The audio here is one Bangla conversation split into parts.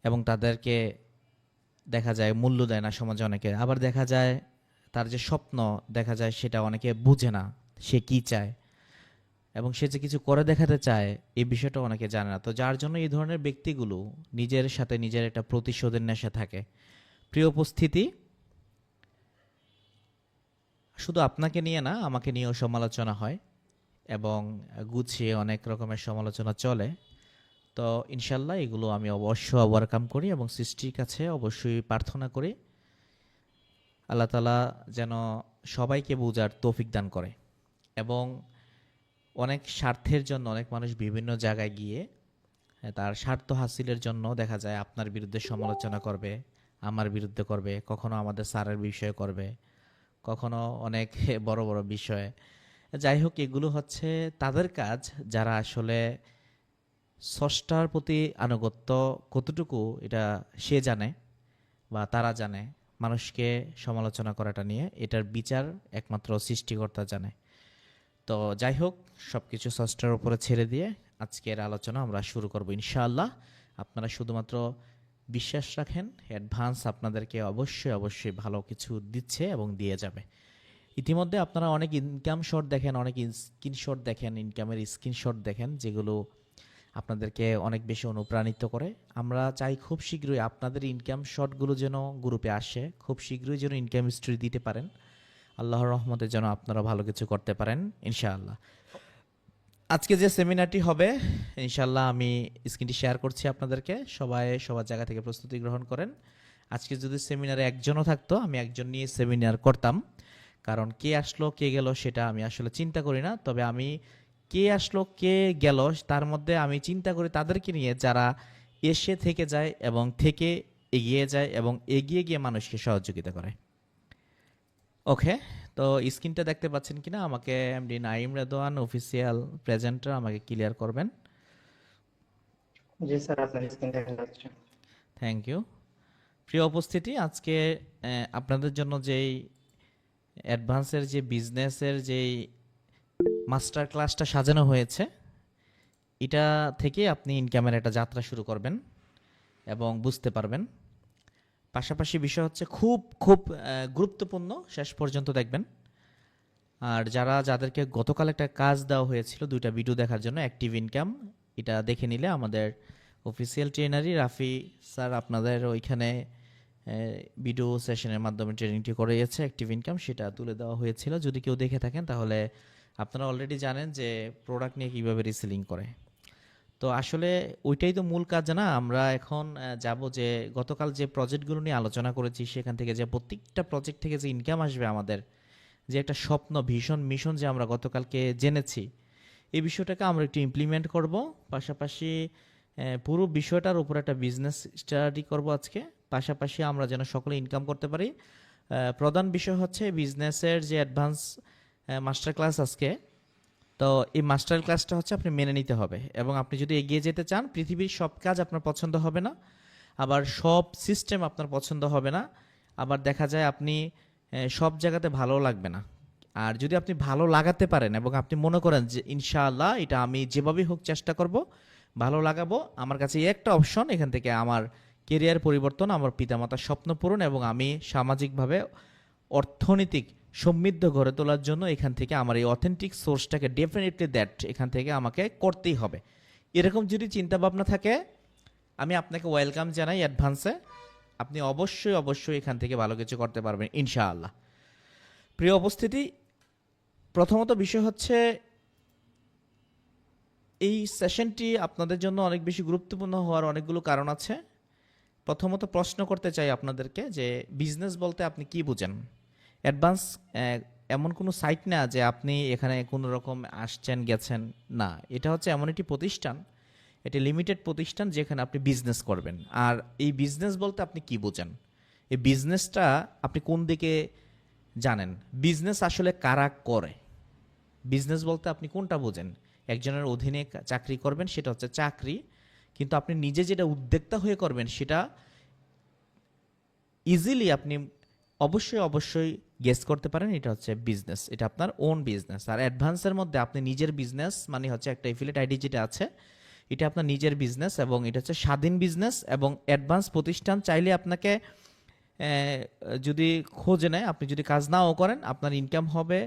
এবং তাদেরকে দেখা যায় মূল্য দেয় না সমাজে অনেকে। আবার দেখা যায় তার যে স্বপ্ন দেখা যায় সেটা অনেকে বুঝে না, সে কি চায় এবং সে যে কিছু করে দেখাতে চায় এই বিষয়টা অনেকে জানে না। তো যার জন্য এই ধরনের ব্যক্তিগুলো নিজের সাথে নিজের একটা প্রতিশোধের নেশা থাকে। প্রিয় উপস্থিতি, শুধু আপনাকে নিয়ে না আমাকে নিয়েও সমালোচনা হয় এবং গুছিয়ে অনেক রকমের সমালোচনা চলে। তো ইনশাল্লাহ এগুলো আমি অবশ্যই ওভারকাম করি এবং সৃষ্টির কাছে অবশ্যই প্রার্থনা করি আল্লাহ তাআলা যেন সবাইকে বোঝার তৌফিক দান করে। এবং অনেক স্বার্থের জন্য অনেক মানুষ বিভিন্ন জায়গায় গিয়ে তার স্বার্থ হাসিলের জন্য দেখা যায় আপনার বিরুদ্ধে সমালোচনা করবে, আমার বিরুদ্ধে করবে, কখনো আমাদের স্যারের বিষয়ে করবে, কখনো অনেক বড় বড় বিষয়ে। যাই হোক, এগুলো হচ্ছে তাদের কাজ যারা আসলে স্রষ্টার প্রতি আনুগত্য কতটুকু এটা সে জানে বা তারা জানে। মানুষকে সমালোচনা করাটা নিয়ে এটার বিচার একমাত্র সৃষ্টিকর্তা জানে। তো যাই হোক, সব কিছু স্রষ্টার উপরে ছেড়ে দিয়ে আজকের আলোচনা আমরা শুরু করব ইনশাআল্লাহ। আপনারা শুধুমাত্র বিশ্বাস রাখেন, অ্যাডভান্স আপনাদেরকে অবশ্যই অবশ্যই ভালো কিছু দিচ্ছে এবং দিয়ে যাবে। ইতিমধ্যে আপনারা অনেক ইনকাম শট দেখেন, অনেক স্ক্রিনশট দেখেন, ইনকামের স্ক্রিনশট দেখেন, যেগুলো আপনাদেরকে অনেক বেশি অনুপ্রাণিত করে। আমরা চাই খুব শীঘ্রই আপনাদের ইনকাম শটগুলো যেন গ্রুপে আসে, খুব শীঘ্রই যেন ইনকাম হিস্ট্রি দিতে পারেন। আল্লাহর রহমতে যেন আপনারা ভালো কিছু করতে পারেন ইনশাআল্লাহ। আজকে যে সেমিনারটি হবে ইনশাআল্লাহ আমি স্ক্রিনটি শেয়ার করছি আপনাদেরকে, সবাই সবার জায়গা থেকে প্রস্তুতি গ্রহণ করেন। আজকে যদি সেমিনারে একজনও থাকতো আমি একজন নিয়ে সেমিনার করতাম, কারণ কে আসলো কে গেল সেটা আমি আসলে চিন্তা করি না। তবে আমি কে আসলো কে গেল তার মধ্যে আমি চিন্তা করি তাদেরকে নিয়ে যারা এসে থেকে যায় এবং থেকে এগিয়ে যায় এবং এগিয়ে গিয়ে মানুষকে সহযোগিতা করে। ওকে, তো স্ক্রিনটা দেখতে পাচ্ছেন কিনা আমাকে MD Naim Redwan official presenter আমাকে ক্লিয়ার করবেন। জি স্যার, আপনার স্ক্রিন দেখা যাচ্ছে। Thank you. প্রিয় উপস্থিতি, আজকে আপনাদের জন্য যেই অ্যাডভান্সের যে বিজনেসের যেই মাস্টার ক্লাসটা সাজানো হয়েছে এটা থেকে আপনি ইনকামের একটা যাত্রা শুরু করবেন এবং বুঝতে পারবেন। পাশাপাশি বিষয় হচ্ছে খুব খুব গুরুত্বপূর্ণ, শেষ পর্যন্ত দেখবেন। আর যাদেরকে গতকাল একটা কাজ দেওয়া হয়েছিল দুইটা ভিডিও দেখার জন্য অ্যাক্টিভ ইনকাম, এটা দেখে নিলে আমাদের অফিসিয়াল ট্রেনারই রাফি স্যার আপনাদের ওইখানে ভিডিও সেশনের মাধ্যমে ট্রেনিংটি করিয়েছে অ্যাক্টিভ ইনকাম, সেটা তুলে দেওয়া হয়েছিল। যদি কেউ দেখে থাকেন তাহলে আপনারা অলরেডি জানেন যে প্রোডাক্ট নিয়ে কীভাবে রিসেলিং করে। তো আসলে ওইটাই তো মূল কাজ না। আমরা এখন যাব যে গতকাল যে প্রজেক্টগুলো নিয়ে আলোচনা করেছি সেখান থেকে যে প্রত্যেকটা প্রজেক্ট থেকে যে ইনকাম আসবে আমাদের, যে একটা স্বপ্ন ভীষণ মিশন যে আমরা গতকালকে জেনেছি, এই বিষয়টাকে আমরা একটু ইমপ্লিমেন্ট করব। পাশাপাশি পুরো বিষয়টার উপর একটা বিজনেস স্টাডি করব আজকে। পাশাপাশি আমরা যেন সকলে ইনকাম করতে পারি। প্রধান বিষয় হচ্ছে বিজনেসের যে অ্যাডভান্স মাস্টার ক্লাস আজকে। তো এই মাস্টার ক্লাসটা হচ্ছে আপনি মেনে নিতে হবে এবং আপনি যদি এগিয়ে যেতে চান, পৃথিবীর সব কাজ আপনার পছন্দ হবে না, আবার সব সিস্টেম আপনার পছন্দ হবে না, আবার দেখা যায় আপনি সব জায়গাতে ভালো লাগবে না। আর যদি আপনি ভালো লাগাতে পারেন এবং আপনি মনে করেন যে ইনশাআল্লাহ এটা আমি যেভাবেই হোক চেষ্টা করব ভালো লাগাবো, আমার কাছে এই একটা অপশন, এখান থেকে আমার কেরিয়ার পরিবর্তন, আমার পিতামাতার স্বপ্ন পূরণ এবং আমি সামাজিকভাবে অর্থনৈতিক সমৃদ্ধ গড়ে তোলার জন্য এখান থেকে আমার এই অথেন্টিক সোর্সটাকে ডেফিনেটলি দ্যাট এখান থেকে আমাকে করতেই হবে, এরকম যদি চিন্তা ভাবনা থাকে আমি আপনাকে ওয়েলকাম জানাই অ্যাডভান্সে। আপনি অবশ্যই অবশ্যই এখান থেকে ভালো কিছু করতে পারবেন ইনশাআল্লাহ। প্রিয় উপস্থিতি, প্রথমত বিষয় হচ্ছে এই সেশনটি আপনাদের জন্য অনেক বেশি গুরুত্বপূর্ণ হওয়ার অনেকগুলো কারণ আছে। প্রথমত প্রশ্ন করতে চাই আপনাদেরকে যে বিজনেস বলতে আপনি কি বুঝেন। অ্যাডভান্স এমন কোনো সাইট না যে আপনি এখানে কোনো রকম আসছেন গেছেন, না, এটা হচ্ছে এমন একটি প্রতিষ্ঠান, এটি লিমিটেড প্রতিষ্ঠান যেখানে আপনি বিজনেস করবেন। আর এই বিজনেস বলতে আপনি কি বোঝেন, এই বিজনেসটা আপনি কোন দিকে জানেন, বিজনেস আসলে কারা করে, বিজনেস বলতে আপনি কোনটা বোঝেন। একজনের অধীনে চাকরি করবেন সেটা হচ্ছে চাকরি, কিন্তু আপনি নিজে যেটা উদ্যোক্তা হয়ে করবেন সেটা ইজিলি আপনি অবশ্যই অবশ্যই গেস করতে পারেন, এটা হচ্ছে বিজনেস, এটা আপনার ওন বিজনেস। আর অ্যাডভান্সের মধ্যে আপনি নিজের বিজনেস মানে হচ্ছে একটা এফিলিয়েট আইডি যেটা আছে, এটা আপনার নিজের বিজনেস এবং এটা হচ্ছে স্বাধীন বিজনেস এবং অ্যাডভান্স প্রতিষ্ঠান চাইলে আপনাকে যদি খোঁজে নেয়, আপনি যদি কাজ নাও করেন আপনার ইনকাম হবে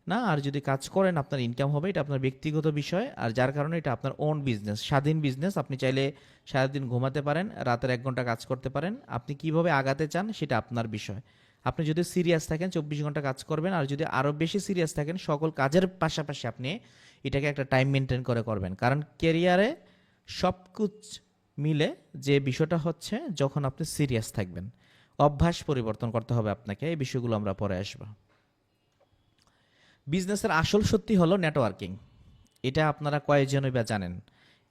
না, আর যদি কাজ করেন আপনার ইনকাম হবে। এটা আপনার ব্যক্তিগত বিষয়, আর যার কারণে এটা আপনার ওন বিজনেস, স্বাধীন বিজনেস। আপনি চাইলে সারাদিন ঘুমাতে পারেন, রাতের 1 ঘন্টা কাজ করতে পারেন। আপনি কিভাবে আগাতে চান সেটা আপনার বিষয়। আপনি যদি সিরিয়াস থাকেন 24 ঘন্টা কাজ করবেন, আর যদি আরও বেশি সিরিয়াস থাকেন সকল কাজের পাশাপাশি আপনি এটাকে একটা টাইম মেনটেন করে করবেন। কারণ কেরিয়ারে সব কুছ মিলে যে বিষয়টা হচ্ছে যখন আপনি সিরিয়াস থাকবেন, অভ্যাস পরিবর্তন করতে হবে আপনাকে। এই বিষয়গুলো আমরা পরে আসবো। বিজনেসের আসল সত্যি হলো নেটওয়ার্কিং। এটা আপনারা কয়েকজনই বা জানেন?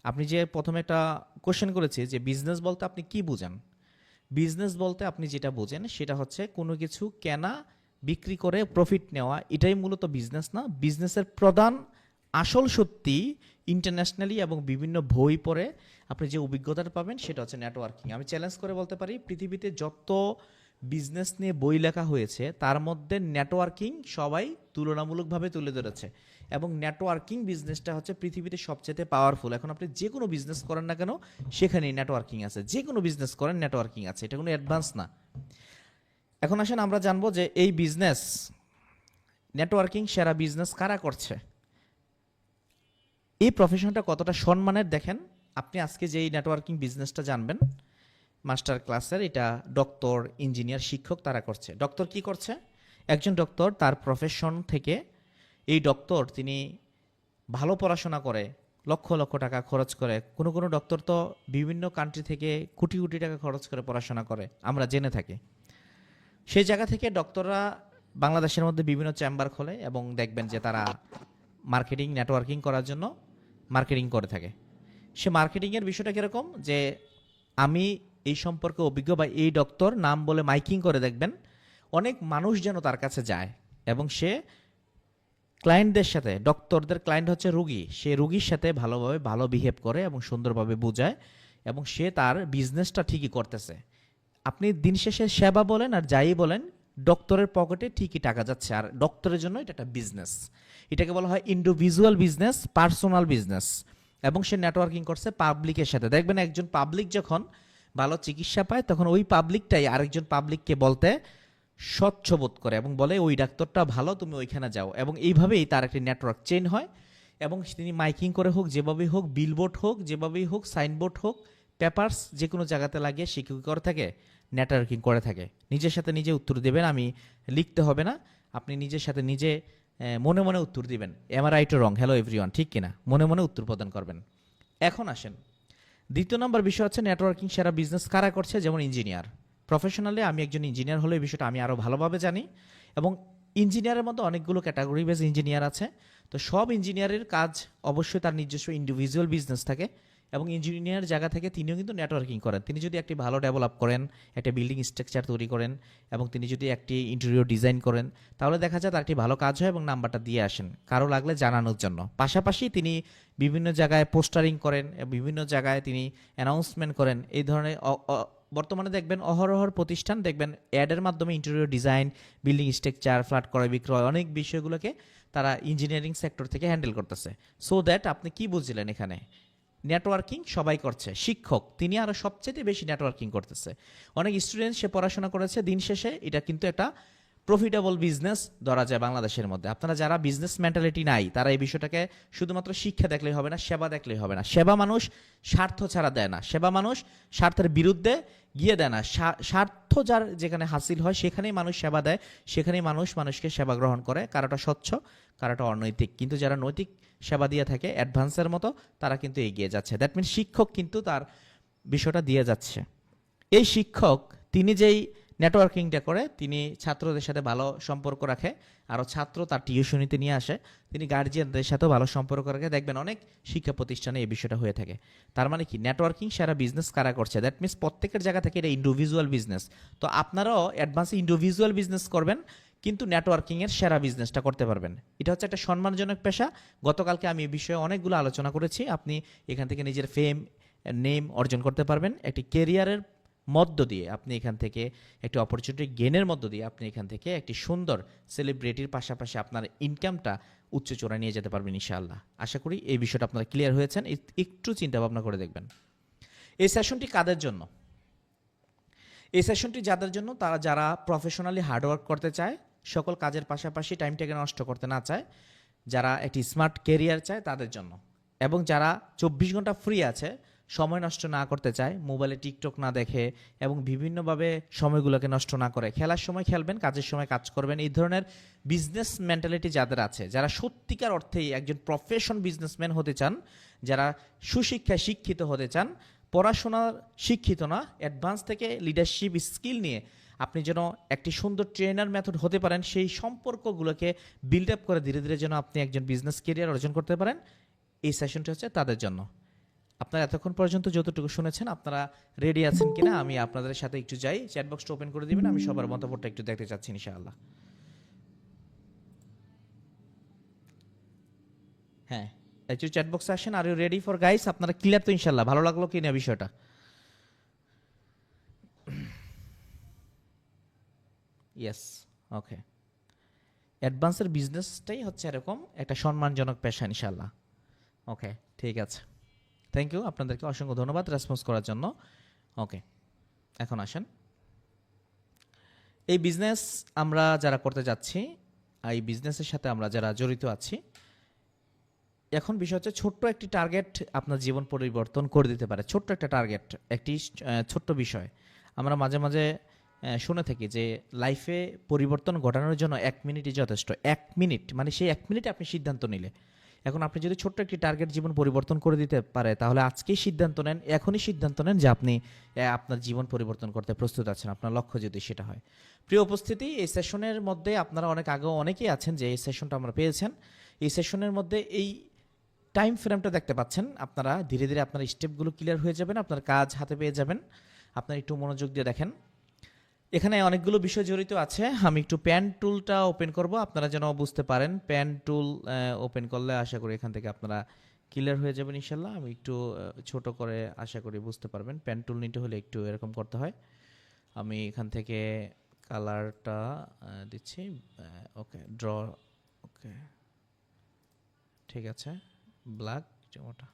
আপনি যে প্রথমে একটা কোশ্চেন করেছি যে বিজনেস বলতে আপনি কি বুঝেন। বিজনেস বলতে আপনি যেটা বোঝেন সেটা হচ্ছে কোনো কিছু কেনা, বিক্রি করে প্রফিট নেওয়া, এটাই মূলত বিজনেস না। বিজনেসের প্রধান আসল সত্যি ইন্টারন্যাশনালি এবং বিভিন্ন বই পড়ে আপনি যে অভিজ্ঞতাটা পাবেন সেটা হচ্ছে নেটওয়ার্কিং। আমি চ্যালেঞ্জ করে বলতে পারি পৃথিবীতে যত বিজনেস নিয়ে বই লেখা হয়েছে তার মধ্যে নেটওয়ার্কিং সবাই তুলনামূলকভাবে তুলে ধরেছে, এবং নেটওয়ার্কিং বিজনেসটা হচ্ছে পৃথিবীতে সবচেয়ে পাওয়ারফুল। এখন আপনি যে কোনো বিজনেস করেন না কেন সেখানেই নেটওয়ার্কিং আছে, যে কোনো বিজনেস করেন নেটওয়ার্কিং আছে, এটা কোনো অ্যাডভান্স না। এখন আসেন আমরা জানবো যে এই বিজনেস নেটওয়ার্কিং সেরা বিজনেস কারা করছে, এই প্রফেশনটা কতটা সম্মানের। দেখেন, আপনি আজকে যে এই নেটওয়ার্কিং বিজনেসটা জানবেন মাস্টার ক্লাসের, এটা ডক্টর, ইঞ্জিনিয়ার, শিক্ষক তারা করছে। ডক্টর কি করছে? একজন ডক্টর তার প্রফেশন থেকে, এই ডক্টর তিনি ভালো পড়াশোনা করে লক্ষ লক্ষ টাকা খরচ করে, কোনো কোনো ডক্টর তো বিভিন্ন কান্ট্রি থেকে কোটি কোটি টাকা খরচ করে পড়াশোনা করে, আমরা জেনে থাকি। সেই জায়গা থেকে ডক্টররা বাংলাদেশের মধ্যে বিভিন্ন চেম্বার খোলে এবং দেখবেন যে তারা মার্কেটিং, নেটওয়ার্কিং করার জন্য মার্কেটিং করে থাকে। সে মার্কেটিংয়ের বিষয়টা কীরকম, যে আমি এই সম্পর্কে অভিজ্ঞ, বা এই ডক্টর নাম বলে মাইকিং করে দেখবেন অনেক মানুষ যেন তার কাছে যায়, এবং সে ক্লায়েন্টদের সাথে, ডক্টরদের ক্লায়েন্ট হচ্ছে রুগী, সে রুগীর সাথে ভালোভাবে ভালো বিহেভ করে এবং সুন্দরভাবে বোঝায়, এবং সে তার বিজনেসটা ঠিকই করতেছে। আপনি দিন শেষে সেবা বলেন আর যাই বলেন, ডক্টরের পকেটে ঠিকই টাকা যাচ্ছে, আর ডক্টরের জন্য এটা একটা বিজনেস। এটাকে বলা হয় ইন্ডিভিজুয়াল বিজনেস, পার্সোনাল বিজনেস। এবং সে নেটওয়ার্কিং করছে পাবলিকের সাথে। দেখবেন একজন পাবলিক যখন ভালো চিকিৎসা পায় তখন ওই পাবলিকটাই আরেকজন পাবলিককে বলতে স্বচ্ছবোধ করে এবং বলে ওই ডাক্তারটা ভালো, তুমি ওইখানে যাও, এবং এইভাবেই তার একটি নেটওয়ার্ক চেইন হয়। এবং তিনি মাইকিং করে হোক, যেভাবেই হোক, বিলবোর্ড হোক, যেভাবেই হোক, সাইনবোর্ড হোক, পেপারস যে কোনো জায়গাতে লাগিয়ে সে কী করে থাকে, নেটওয়ার্কিং করে থাকে। নিজের সাথে নিজে উত্তর দেবেন, আমি লিখতে হবে না, আপনি নিজের সাথে নিজে মনে মনে উত্তর দিবেন। এম আর রাইট ও রং, হ্যালো এভরিওয়ান, ঠিক কিনা, মনে মনে উত্তর প্রদান করবেন। এখন আসেন দ্বিতীয় নম্বর বিষয় হচ্ছে নেটওয়ার্কিং সেরা বিজনেস কারা করছে। যেমন ইঞ্জিনিয়ার, প্রফেশনালি আমি একজন ইঞ্জিনিয়ার হলে এই বিষয়টা আমি আরও ভালোভাবে জানি, এবং ইঞ্জিনিয়ারের মধ্যে অনেকগুলো ক্যাটাগরি বেস ইঞ্জিনিয়ার আছে। তো সব ইঞ্জিনিয়ারের কাজ অবশ্যই তার নিজস্ব ইন্ডিভিজুয়াল বিজনেস থাকে, এবং ইঞ্জিনিয়ার জায়গা থেকে তিনিও কিন্তু নেটওয়ার্কিং করেন। তিনি যদি একটি ভালো ডেভেলপ করেন, একটা বিল্ডিং স্ট্রাকচার তৈরি করেন, এবং তিনি যদি একটি ইন্টেরিয়র ডিজাইন করেন, তাহলে দেখা যায় তার একটি ভালো কাজ হয় এবং নাম্বারটা দিয়ে আসেন কারো লাগলে জানানোর জন্য। পাশাপাশি তিনি বিভিন্ন জায়গায় পোস্টারিং করেন, বিভিন্ন জায়গায় তিনি অ্যানাউন্সমেন্ট করেন। এই ধরনের বর্তমানে দেখবেন অহরহর প্রতিষ্ঠান দেখবেন অ্যাডের মাধ্যমে interior design, building structure, flat ক্রয় বিক্রয়, অনেক বিষয়গুলোকে তারা ইঞ্জিনিয়ারিং সেক্টর থেকে হ্যান্ডেল করতেছে। সো দ্যাট আপনি কি বুঝলেন এখানে, নেটওয়ার্কিং সবাই করছে। শিক্ষক তিনি আরও সবচেয়ে বেশি নেটওয়ার্কিং করতেছে। অনেক স্টুডেন্ট সে পড়াশোনা করেছে, দিন শেষে এটা কিন্তু একটা প্রফিটেবল বিজনেস ধরা যায় বাংলাদেশের মধ্যে। আপনারা যারা বিজনেস মেন্টালিটি নাই তারা এই বিষয়টাকে শুধুমাত্র শিক্ষা দেখলেই হবে না, সেবা দেখলেই হবে না। সেবা মানুষ স্বার্থ ছাড়া দেয় না, সেবা মানুষ স্বার্থের বিরুদ্ধে গিয়ে দেয় না। স্বার্থ যার যেখানে হাসিল হয় সেখানেই মানুষ সেবা দেয়, সেখানেই মানুষ মানুষকে সেবা গ্রহণ করে, কারোটা স্বচ্ছ, কারোটা অনৈতিক। কিন্তু যারা নৈতিক সেবা দিয়ে থাকে অ্যাডভান্সের মতো, তারা কিন্তু এগিয়ে যাচ্ছে। দ্যাট মিনস শিক্ষক কিন্তু তার বিষয়টা দিয়ে যাচ্ছে। এই শিক্ষক তিনি যেই নেটওয়ার্কিংটা করে, তিনি ছাত্রদের সাথে ভালো সম্পর্ক রাখে, আরও ছাত্র তার টিউশনিতে নিয়ে আসে, তিনি গার্জিয়ানদের সাথেও ভালো সম্পর্ক রাখে। দেখবেন অনেক শিক্ষা প্রতিষ্ঠানে এই বিষয়টা হয়ে থাকে। তার মানে কি, নেটওয়ার্কিং সারা বিজনেস কারা করছে, দ্যাট মিনস প্রত্যেকের জায়গা থেকে এটা ইন্ডিভিজুয়াল বিজনেস। তো আপনারাও অ্যাডভান্সে ইন্ডিভিজুয়াল বিজনেস করবেন, কিন্তু নেটওয়ার্কিংয়ের সেরা বিজনেসটা করতে পারবেন। এটা হচ্ছে একটা সম্মানজনক পেশা। গতকালকে আমি এই বিষয়ে অনেকগুলো আলোচনা করেছি। আপনি এখান থেকে নিজের ফেম, নেম অর্জন করতে পারবেন। একটি কেরিয়ারের মধ্য দিয়ে আপনি এখান থেকে একটি অপরচুনিটি গেনের মধ্য দিয়ে আপনি এখান থেকে একটি সুন্দর সেলিব্রিটির পাশাপাশি আপনার ইনকামটা উচ্চ চূড়ায় নিয়ে যেতে পারবেন ইনশাআল্লাহ। আশা করি এই বিষয়টা আপনারা ক্লিয়ার হয়েছেন। একটু চিন্তা ভাবনা করে দেখবেন। এই সেশনটি কাদের জন্য? এই সেশনটি যাদের জন্য, তারা যারা প্রফেশনালি হার্ডওয়ার্ক করতে চায়, সকল কাজের পাশাপাশি টাইমটাকে নষ্ট করতে না চায়, যারা একটি স্মার্ট কেরিয়ার চায় তাদের জন্য, এবং যারা 24 ঘন্টা ফ্রি আছে, সময় নষ্ট না করতে চায়, মোবাইলে টিকটক না দেখে এবং বিভিন্নভাবে সময়গুলোকে নষ্ট না করে, খেলার সময় খেলবেন, কাজের সময় কাজ করবেন, এই ধরনের বিজনেস মেন্টালিটি যাদের আছে, যারা সত্যিকার অর্থেই একজন প্রফেশন বিজনেসম্যান হতে চান, যারা সুশিক্ষায় শিক্ষিত হতে চান, পড়াশোনার শিক্ষিত না, অ্যাডভান্স থেকে লিডারশিপ স্কিল নিয়ে আপনি যেন একটি সুন্দর ট্রেনার মেথড হতে পারেন, সেই সম্পর্কগুলোকে বিল্ড আপ করে ধীরে ধীরে যেন আপনি একজন বিজনেস কেরিয়ার অর্জন করতে পারেন, এই সেশনটি হচ্ছে তাদের জন্য। আপনারা এতক্ষণ পর্যন্ত যতটুকু শুনেছেন, আপনারা রেডি আছেন কিনা আমি আপনাদের সাথে একটু যাই। চ্যাট বক্সটা ওপেন করে দিবেন, আমি সবার মতামতটা একটু দেখতে চাচ্ছি ইনশাআল্লাহ। হ্যাঁ, একটু চ্যাট বক্সে আসেন। Are you ready for guys? আপনারা ক্লিয়ার তো ইনশাআল্লাহ? ভালো লাগলো কিনা বিষয়টা? ইয়েস, ওকে। অ্যাডভান্সের বিজনেসটাই হচ্ছে এরকম একটা সম্মানজনক পেশা ইনশাআল্লাহ। ওকে, ঠিক আছে। থ্যাংক ইউ, আপনাদেরকে অসংখ্য ধন্যবাদ রেসপন্স করার জন্য। ওকে, এখন আসেন। এই বিজনেস আমরা যারা করতে যাচ্ছি, এই বিজনেসের সাথে আমরা যারা জড়িত আছি, এখন বিষয় হচ্ছে ছোট্ট একটি টার্গেট আপনার জীবন পরিবর্তন করে দিতে পারে। ছোট্ট একটা টার্গেট, একটি ছোট্ট বিষয়। আমরা মাঝে মাঝে শুনে থাকি যে লাইফে পরিবর্তন ঘটানোর জন্য 1 মিনিটই যথেষ্ট। 1 মিনিট মানে সেই 1 মিনিটে আপনি সিদ্ধান্ত নিলে। এখন আপনি যদি ছোট্ট একটি টার্গেট জীবন পরিবর্তন করে দিতে পারে, তাহলে আজকেই সিদ্ধান্ত নেন, এখনই সিদ্ধান্ত নেন যে আপনি আপনার জীবন পরিবর্তন করতে প্রস্তুত আছেন, আপনার লক্ষ্য যদি সেটা হয়। প্রিয় উপস্থিতি, এই সেশনের মধ্যে আপনারা অনেক আগেও অনেকেই আছেন যে এই সেশনটা আমরা পেয়েছেন। এই সেশনের মধ্যে এই টাইম ফ্রেমটা দেখতে পাচ্ছেন। আপনারা ধীরে ধীরে আপনার স্টেপগুলো ক্লিয়ার হয়ে যাবেন, আপনার কাজ হাতে পেয়ে যাবেন। আপনারা একটু মনোযোগ দিয়ে দেখেন, এখানে অনেকগুলো বিষয় জড়িত আছে। আমি একটু প্যান টুলটা ওপেন করব, আপনারা যেন বুঝতে পারেন। প্যান টুল ওপেন করলে আশা করি এখান থেকে আপনারা ক্লিয়ার হয়ে যাবেন ইনশাল্লাহ। আমি একটু ছোট করে আশা করি বুঝতে পারবেন। প্যান টুল নিতে হলে একটু এরকম করতে হয়। আমি এখান থেকে কালারটা দিচ্ছি। ওকে, ড্র। ওকে, ঠিক আছে, ব্ল্যাক যেমনটা।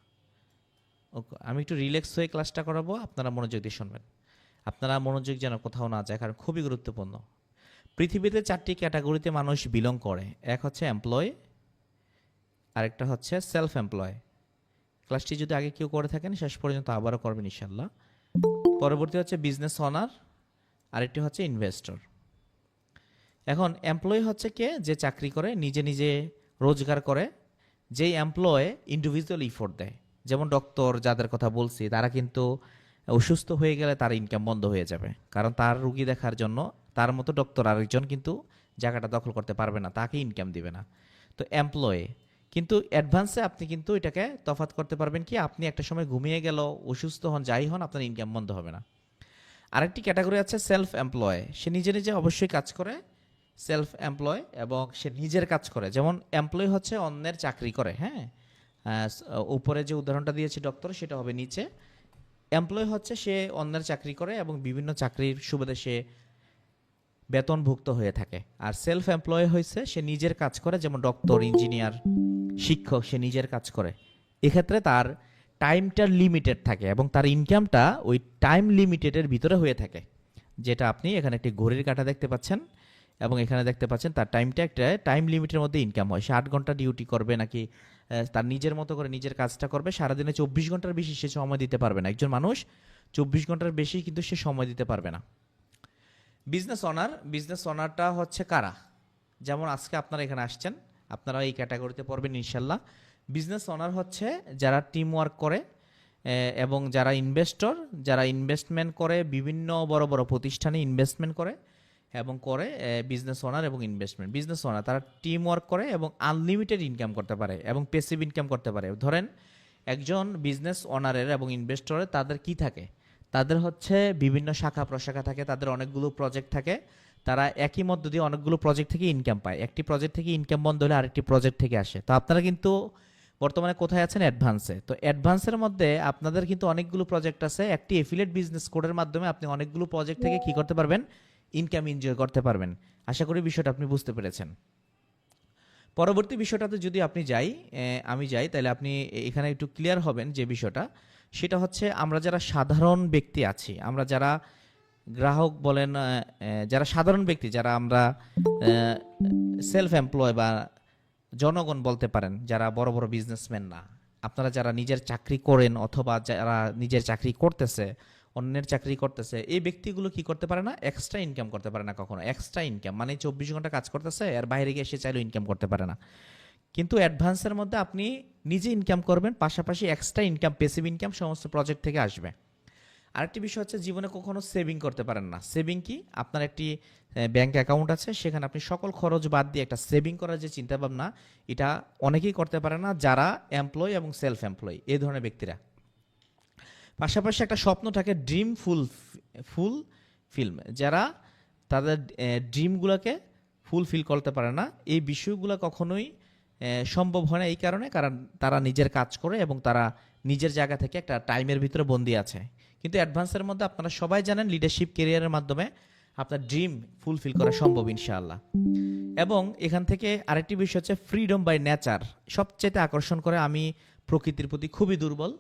ওকে, আমি একটু রিল্যাক্স হয়ে ক্লাসটা করাবো, আপনারা মনোযোগ দিয়ে শুনবেন। আপনারা মনোযোগ যেন কোথাও না যায়, কারণ খুবই গুরুত্বপূর্ণ। পৃথিবীতে 4টি ক্যাটাগরিতে মানুষ বিলং করে। এক হচ্ছে এমপ্লয়, আরেকটা হচ্ছে সেলফ এমপ্লয়। ক্লাসটি যদি আগে কেউ করে থাকেন শেষ পর্যন্ত আবারও করবেন ইনশাল্লাহ। পরবর্তী হচ্ছে বিজনেস ওনার, আরেকটি হচ্ছে ইনভেস্টর। এখন এমপ্লয় হচ্ছে কে? যে চাকরি করে, নিজে নিজে রোজগার করে। যেই এমপ্লয় ইন্ডিভিজুয়াল ইফোর্ট দেয়, যেমন ডক্টর যাদের কথা বলছি, তারা কিন্তু অসুস্থ হয়ে গেলে তার ইনকাম বন্ধ হয়ে যাবে, কারণ তার রুগী দেখার জন্য তার মতো ডক্টর আরেকজন কিন্তু জায়গাটা দখল করতে পারবে না, তাকে ইনকাম দিবে না। তো এমপ্লয় কিন্তু অ্যাডভান্সে আপনি কিন্তু এটাকে তফাৎ করতে পারবেন কি, আপনি একটা সময় ঘুমিয়ে গেল, অসুস্থ হন, যাই হন, আপনার ইনকাম বন্ধ হবে না। আরেকটি ক্যাটাগরি আছে সেলফ এমপ্লয়। সে নিজে নিজে অবশ্যই কাজ করে, সেলফ এমপ্লয়, এবং সে নিজের কাজ করে। যেমন এমপ্লয় হচ্ছে অন্যের চাকরি করে, হ্যাঁ, উপরে যে উদাহরণটা দিয়েছি ডক্টর, সেটা হবে নিচে। এমপ্লয় হচ্ছে সে অন্যের চাকরি করে এবং বিভিন্ন চাকরির সুবাদে সে বেতনভুক্ত হয়ে থাকে। আর সেলফ এমপ্লয় হয়েছে সে নিজের কাজ করে, যেমন ডক্টর, ইঞ্জিনিয়ার, শিক্ষক, সে নিজের কাজ করে। এক্ষেত্রে তার টাইমটা লিমিটেড থাকে এবং তার ইনকামটা ওই টাইম লিমিটেডের ভিতরে হয়ে থাকে, যেটা আপনি এখানে একটি ঘড়ির কাঁটা দেখতে পাচ্ছেন এবং এখানে দেখতে পাচ্ছেন তার টাইমটা একটা টাইম লিমিটের মধ্যে ইনকাম হয়। সে 8 ঘন্টা ডিউটি করবে নাকি তার নিজের মতো করে নিজের কাজটা করবে, সারাদিনে 24 ঘন্টার বেশি সে সময় দিতে পারবে না। একজন মানুষ 24 ঘন্টার বেশি কিন্তু সে সময় দিতে পারবে না। বিজনেস অনার, বিজনেস অনারটা হচ্ছে কারা? যেমন আজকে আপনারা এখানে আসছেন, আপনারা এই ক্যাটাগরিতে পড়বেন ইনশাল্লাহ। বিজনেস অনার হচ্ছে যারা টিম ওয়ার্ক করে এবং যারা ইনভেস্টর, যারা ইনভেস্টমেন্ট করে, বিভিন্ন বড় বড় প্রতিষ্ঠানে ইনভেস্টমেন্ট করে এবং করে বিজনেস ওনার এবং ইনভেস্টমেন্ট। বিজনেস ওনার তারা টিম ওয়ার্ক করে এবং আনলিমিটেড ইনকাম করতে পারে এবং প্যাসিভ ইনকাম করতে পারে। ধরেন একজন বিজনেস ওনারের এবং ইনভেস্টরের তাদের কি থাকে? তাদের হচ্ছে বিভিন্ন শাখা প্রশাখা থাকে, তাদের অনেকগুলো প্রজেক্ট থাকে। তারা একই মধ্য দিয়ে অনেকগুলো প্রজেক্ট থেকে ইনকাম পায়। একটি প্রজেক্ট থেকে ইনকাম বন্ধ হলে আরেকটি প্রজেক্ট থেকে আসে। তো আপনারা কিন্তু বর্তমানে কোথায় আছেন? অ্যাডভান্সে। তো অ্যাডভান্সের মধ্যে আপনাদের কিন্তু অনেকগুলো প্রজেক্ট আছে। একটি এফিলিয়েট বিজনেস কোডের মাধ্যমে আপনি অনেকগুলো প্রজেক্ট থেকে কি করতে পারবেন? ইনকাম এনজয় করতে পারবেন। আশা করি বিষয়টা আপনি বুঝতে পেরেছেন। পরবর্তী বিষয়টাতে যদি আমি যাই, তাহলে আপনি এখানে একটু ক্লিয়ার হবেন যে বিষয়টা, সেটা হচ্ছে আমরা যারা সাধারণ ব্যক্তি আছি, আমরা যারা গ্রাহক বলেন, যারা সাধারণ ব্যক্তি, যারা আমরা সেলফ এমপ্লয় বা জনগণ বলতে পারেন, যারা বড় বড় বিজনেসম্যান না, আপনারা যারা নিজের চাকরি করেন অথবা যারা নিজের চাকরি করতেছে, অন্যের চাকরি করতেছে, এই ব্যক্তিগুলো কি করতে পারে না? এক্সট্রা ইনকাম করতে পারে না কখনো। এক্সট্রা ইনকাম মানে 24 ঘন্টা কাজ করতেছে, আর বাইরে গিয়ে সে চাইলেও ইনকাম করতে পারে না। কিন্তু অ্যাডভান্সের মধ্যে আপনি নিজে ইনকাম করবেন, পাশাপাশি এক্সট্রা ইনকাম, প্যাসিভ ইনকাম সমস্ত প্রজেক্ট থেকে আসবে। আরেকটি বিষয় হচ্ছে জীবনে কখনো সেভিং করতে পারেন না। সেভিং কি? আপনার একটি ব্যাংক অ্যাকাউন্ট আছে, সেখানে আপনি সকল খরচ বাদ দিয়ে একটা সেভিং করার যে চিন্তাভাবনা, এটা অনেকেই করতে পারে না, যারা এমপ্লয় এবং সেলফ এমপ্লয় এই ধরনের ব্যক্তিরা। পাশাপাশি একটা স্বপ্ন থাকে ড্রিম ফুল ফিল্ম, যারা তাদের ড্রিমগুলোকে ফুলফিল করতে পারে না। এই বিষয়গুলো কখনোই সম্ভব হয় না, এই কারণ তারা নিজের কাজ করে এবং তারা নিজের জায়গা থেকে একটা টাইমের ভিতরে বন্দি আছে। কিন্তু অ্যাডভান্সের মধ্যে আপনারা সবাই জানেন, লিডারশিপ কেরিয়ারের মাধ্যমে আপনার ড্রিম ফুলফিল করা সম্ভব ইনশাআল্লাহ। এবং এখান থেকে আরেকটি বিষয় হচ্ছে ফ্রিডম বাই নেচার সবচেয়ে আকর্ষণ করে। আমি প্রকৃতির প্রতি খুবই দুর্বল,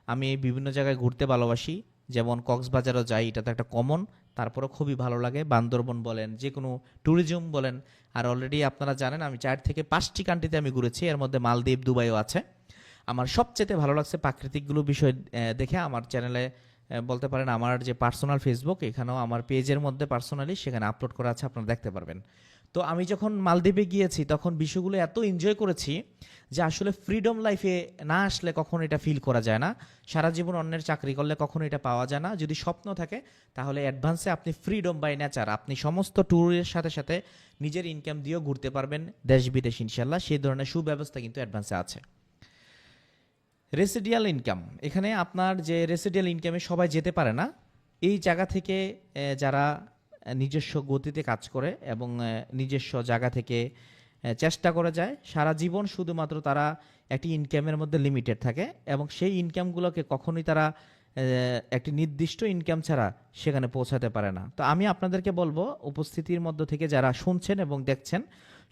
আমি বিভিন্ন জায়গায় ঘুরতে ভালোবাসি, যেমন কক্সবাজারও যাই, এটা তো একটা কমন, তারপরেও খুবই ভালো লাগে। বান্দরবন বলেন, যে কোনো ট্যুরিজম বলেন। আর অলরেডি আপনারা জানেন আমি 4 থেকে 5টি কান্ট্রিতে আমি ঘুরেছি, এর মধ্যে মালদ্বীপ, দুবাইও আছে। আমার সবচেয়ে ভালো লাগছে প্রাকৃতিকগুলো বিষয় দেখে। আমার চ্যানেলে বলতে পারেন আমার যে পার্সোনাল ফেসবুক, এখানেও আমার পেজের মধ্যে পার্সোনালি সেখানে আপলোড করা আছে, আপনারা দেখতে পারবেন। তো আমি যখন মালদ্বীপে গিয়েছি তখন বিষয়গুলো এত এনজয় করেছি যে আসলে ফ্রিডম লাইফে না আসলে কখনো এটা ফিল করা যায় না। সারা জীবন অন্যের চাকরি করলে কখনো এটা পাওয়া যায় না। যদি স্বপ্ন থাকে তাহলে অ্যাডভান্সে আপনি ফ্রিডম বাই নেচার, আপনি সমস্ত ট্যুরের সাথে সাথে নিজের ইনকাম দিয়েও ঘুরতে পারবেন দেশ বিদেশ ইনশাল্লাহ। সেই ধরনের সুব্যবস্থা কিন্তু অ্যাডভান্সে আছে। রেসিডিয়াল ইনকাম, এখানে আপনার যে রেসিডিয়াল ইনকামে সবাই যেতে পারে না, এই জায়গা থেকে যারা নিজস্ব গতিতে কাজ করে এবং নিজস্ব জায়গা থেকে চেষ্টা করে যায় সারা জীবন, শুধুমাত্র তারা একটি ইনকামের মধ্যে লিমিটেড থাকে এবং সেই ইনকামগুলোকে কখনোই তারা একটি নির্দিষ্ট ইনকাম ছাড়া সেখানে পৌঁছাতে পারে না। তো আমি আপনাদেরকে বলবো, উপস্থিতির মধ্য থেকে যারা শুনছেন এবং দেখছেন,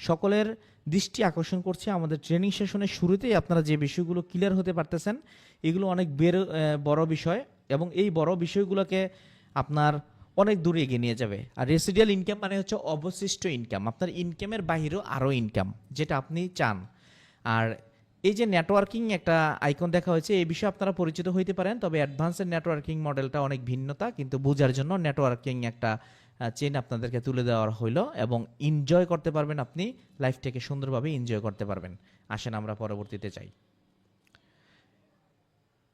সকলের দৃষ্টি আকর্ষণ করছে আমাদের ট্রেনিং সেশনের শুরুতেই আপনারা যে বিষয়গুলো ক্লিয়ার হতে পারতেছেন, এগুলো অনেক বড় বিষয় এবং এই বড় বিষয়গুলোকে আপনার অনেক দূরে এগিয়ে নিয়ে যাবে। আর রেসিডিয়াল ইনকাম মানে হচ্ছে অবশিষ্ট ইনকাম, আপনার ইনকামের বাহিরেও আরও ইনকাম যেটা আপনি চান। আর এই যে নেটওয়ার্কিং একটা আইকন দেখা হয়েছে, এই বিষয়ে আপনারা পরিচিত হইতে পারেন, তবে অ্যাডভান্সের নেটওয়ার্কিং মডেলটা অনেক ভিন্নতা, কিন্তু বোঝার জন্য নেটওয়ার্কিং একটা চেন আপনাদেরকে তুলে দেওয়া হইলো এবং এনজয় করতে পারবেন, আপনি লাইফটাকে সুন্দরভাবে এনজয় করতে পারবেন। আসেন আমরা পরবর্তীতে যাই।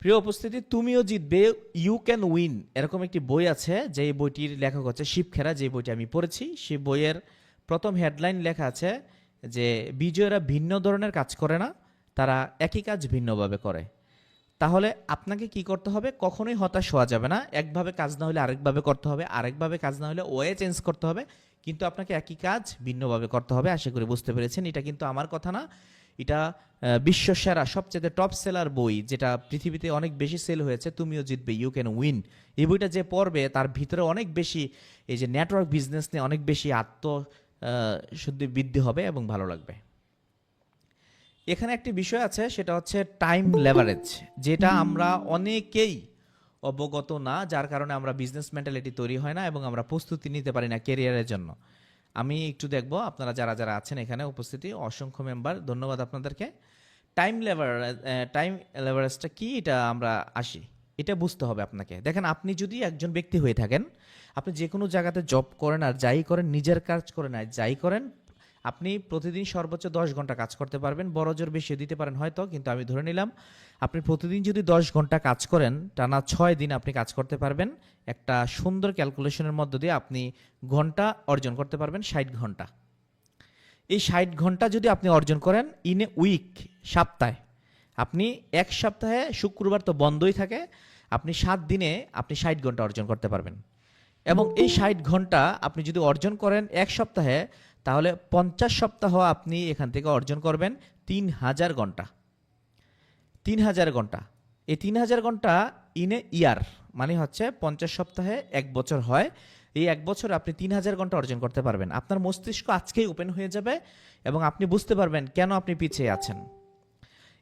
প্রিয় উপস্থিতি, তুমিও জিতবে, ইউ ক্যান উইন, এরকম একটি বই আছে, যে বইটির লেখক হচ্ছে শিব খেরা, যে বইটি আমি পড়েছি। সেই বইয়ের প্রথম হেডলাইন লেখা আছে যে বিজয়ীরা ভিন্ন ধরনের কাজ করে না, তারা একই কাজ ভিন্নভাবে করে। তাহলে আপনাকে কি করতে হবে? কখনোই হতাশ হওয়া যাবে না। একভাবে কাজ না হলে আরেকভাবে করতে হবে, আরেকভাবে কাজ না হলে ওয়ে চেঞ্জ করতে হবে, কিন্তু আপনাকে একই কাজ ভিন্নভাবে করতে হবে। আশা করি বুঝতে পেরেছেন। এটা কিন্তু আমার কথা না, এটা বিশ্বসেরা সবচেয়ে টপ সেলার বই, যেটা পৃথিবীতে অনেক বেশি সেল হয়েছে, তুমিও জিতবে, ইউ ক্যান উইন। এই বইটা যে পড়বে তার ভিতরে অনেক বেশি এই যে নেটওয়ার্ক বিজনেস নিয়ে অনেক বেশি শুদ্ধি বৃদ্ধি হবে এবং ভালো লাগবে। এখানে একটি বিষয় আছে, সেটা হচ্ছে টাইম লেভারেজ, যেটা আমরা অনেকেই অবগত না, যার কারণে আমরা বিজনেস মেন্টালিটি তৈরি হয় না এবং আমরা প্রস্তুতি নিতে পারি না ক্যারিয়ারের জন্য। আমি একটু দেখব আপনারা যারা যারা আছেন এখানে উপস্থিতি, অসংখ্য মেম্বার, ধন্যবাদ আপনাদেরকে। টাইম লেভারেজটা কি, এটা আমরা আসি, এটা বুঝতে হবে আপনাকে। দেখেন, আপনি যদি একজন ব্যক্তি হয়ে থাকেন, আপনি যে কোনো জায়গাতে জব করেন আর যাই করেন, নিজের কাজ করেন আর যাই করেন, আপনি প্রতিদিন সর্বোচ্চ 10 ঘন্টা কাজ করতে পারবেন। বড় জোর বেশি দিতে পারেন হয়তো, কিন্তু আমি ধরে নিলাম আপনি প্রতিদিন যদি 10 ঘন্টা কাজ করেন, টানা 6 দিন আপনি কাজ করতে পারবেন। একটা সুন্দর ক্যালকুলেশনের মধ্য দিয়ে আপনি ঘন্টা অর্জন করতে পারবেন 60 ঘন্টা। এই 60 ঘন্টা যদি আপনি অর্জন করেন ইন এ উইক, সপ্তাহে, আপনি এক সপ্তাহে শুক্রবার তো বন্ধই থাকে, আপনি 7 দিনে আপনি 60 ঘন্টা অর্জন করতে পারবেন। এবং এই 60 ঘন্টা আপনি যদি অর্জন করেন এক সপ্তাহে, তাহলে 50 সপ্তাহ আপনি এখান থেকে অর্জন করবেন 3000 ঘন্টা। 3000 ঘন্টা, এই 3000 ঘন্টা ইন এ ইয়ার মানে হচ্ছে 50 সপ্তাহে 1 বছর হয়। এই 1 বছরে আপনি 3000 ঘন্টা অর্জন করতে পারবেন। আপনার মস্তিষ্ক আজকেই ওপেন হয়ে যাবে এবং আপনি বুঝতে পারবেন কেন আপনি পিছিয়ে আছেন।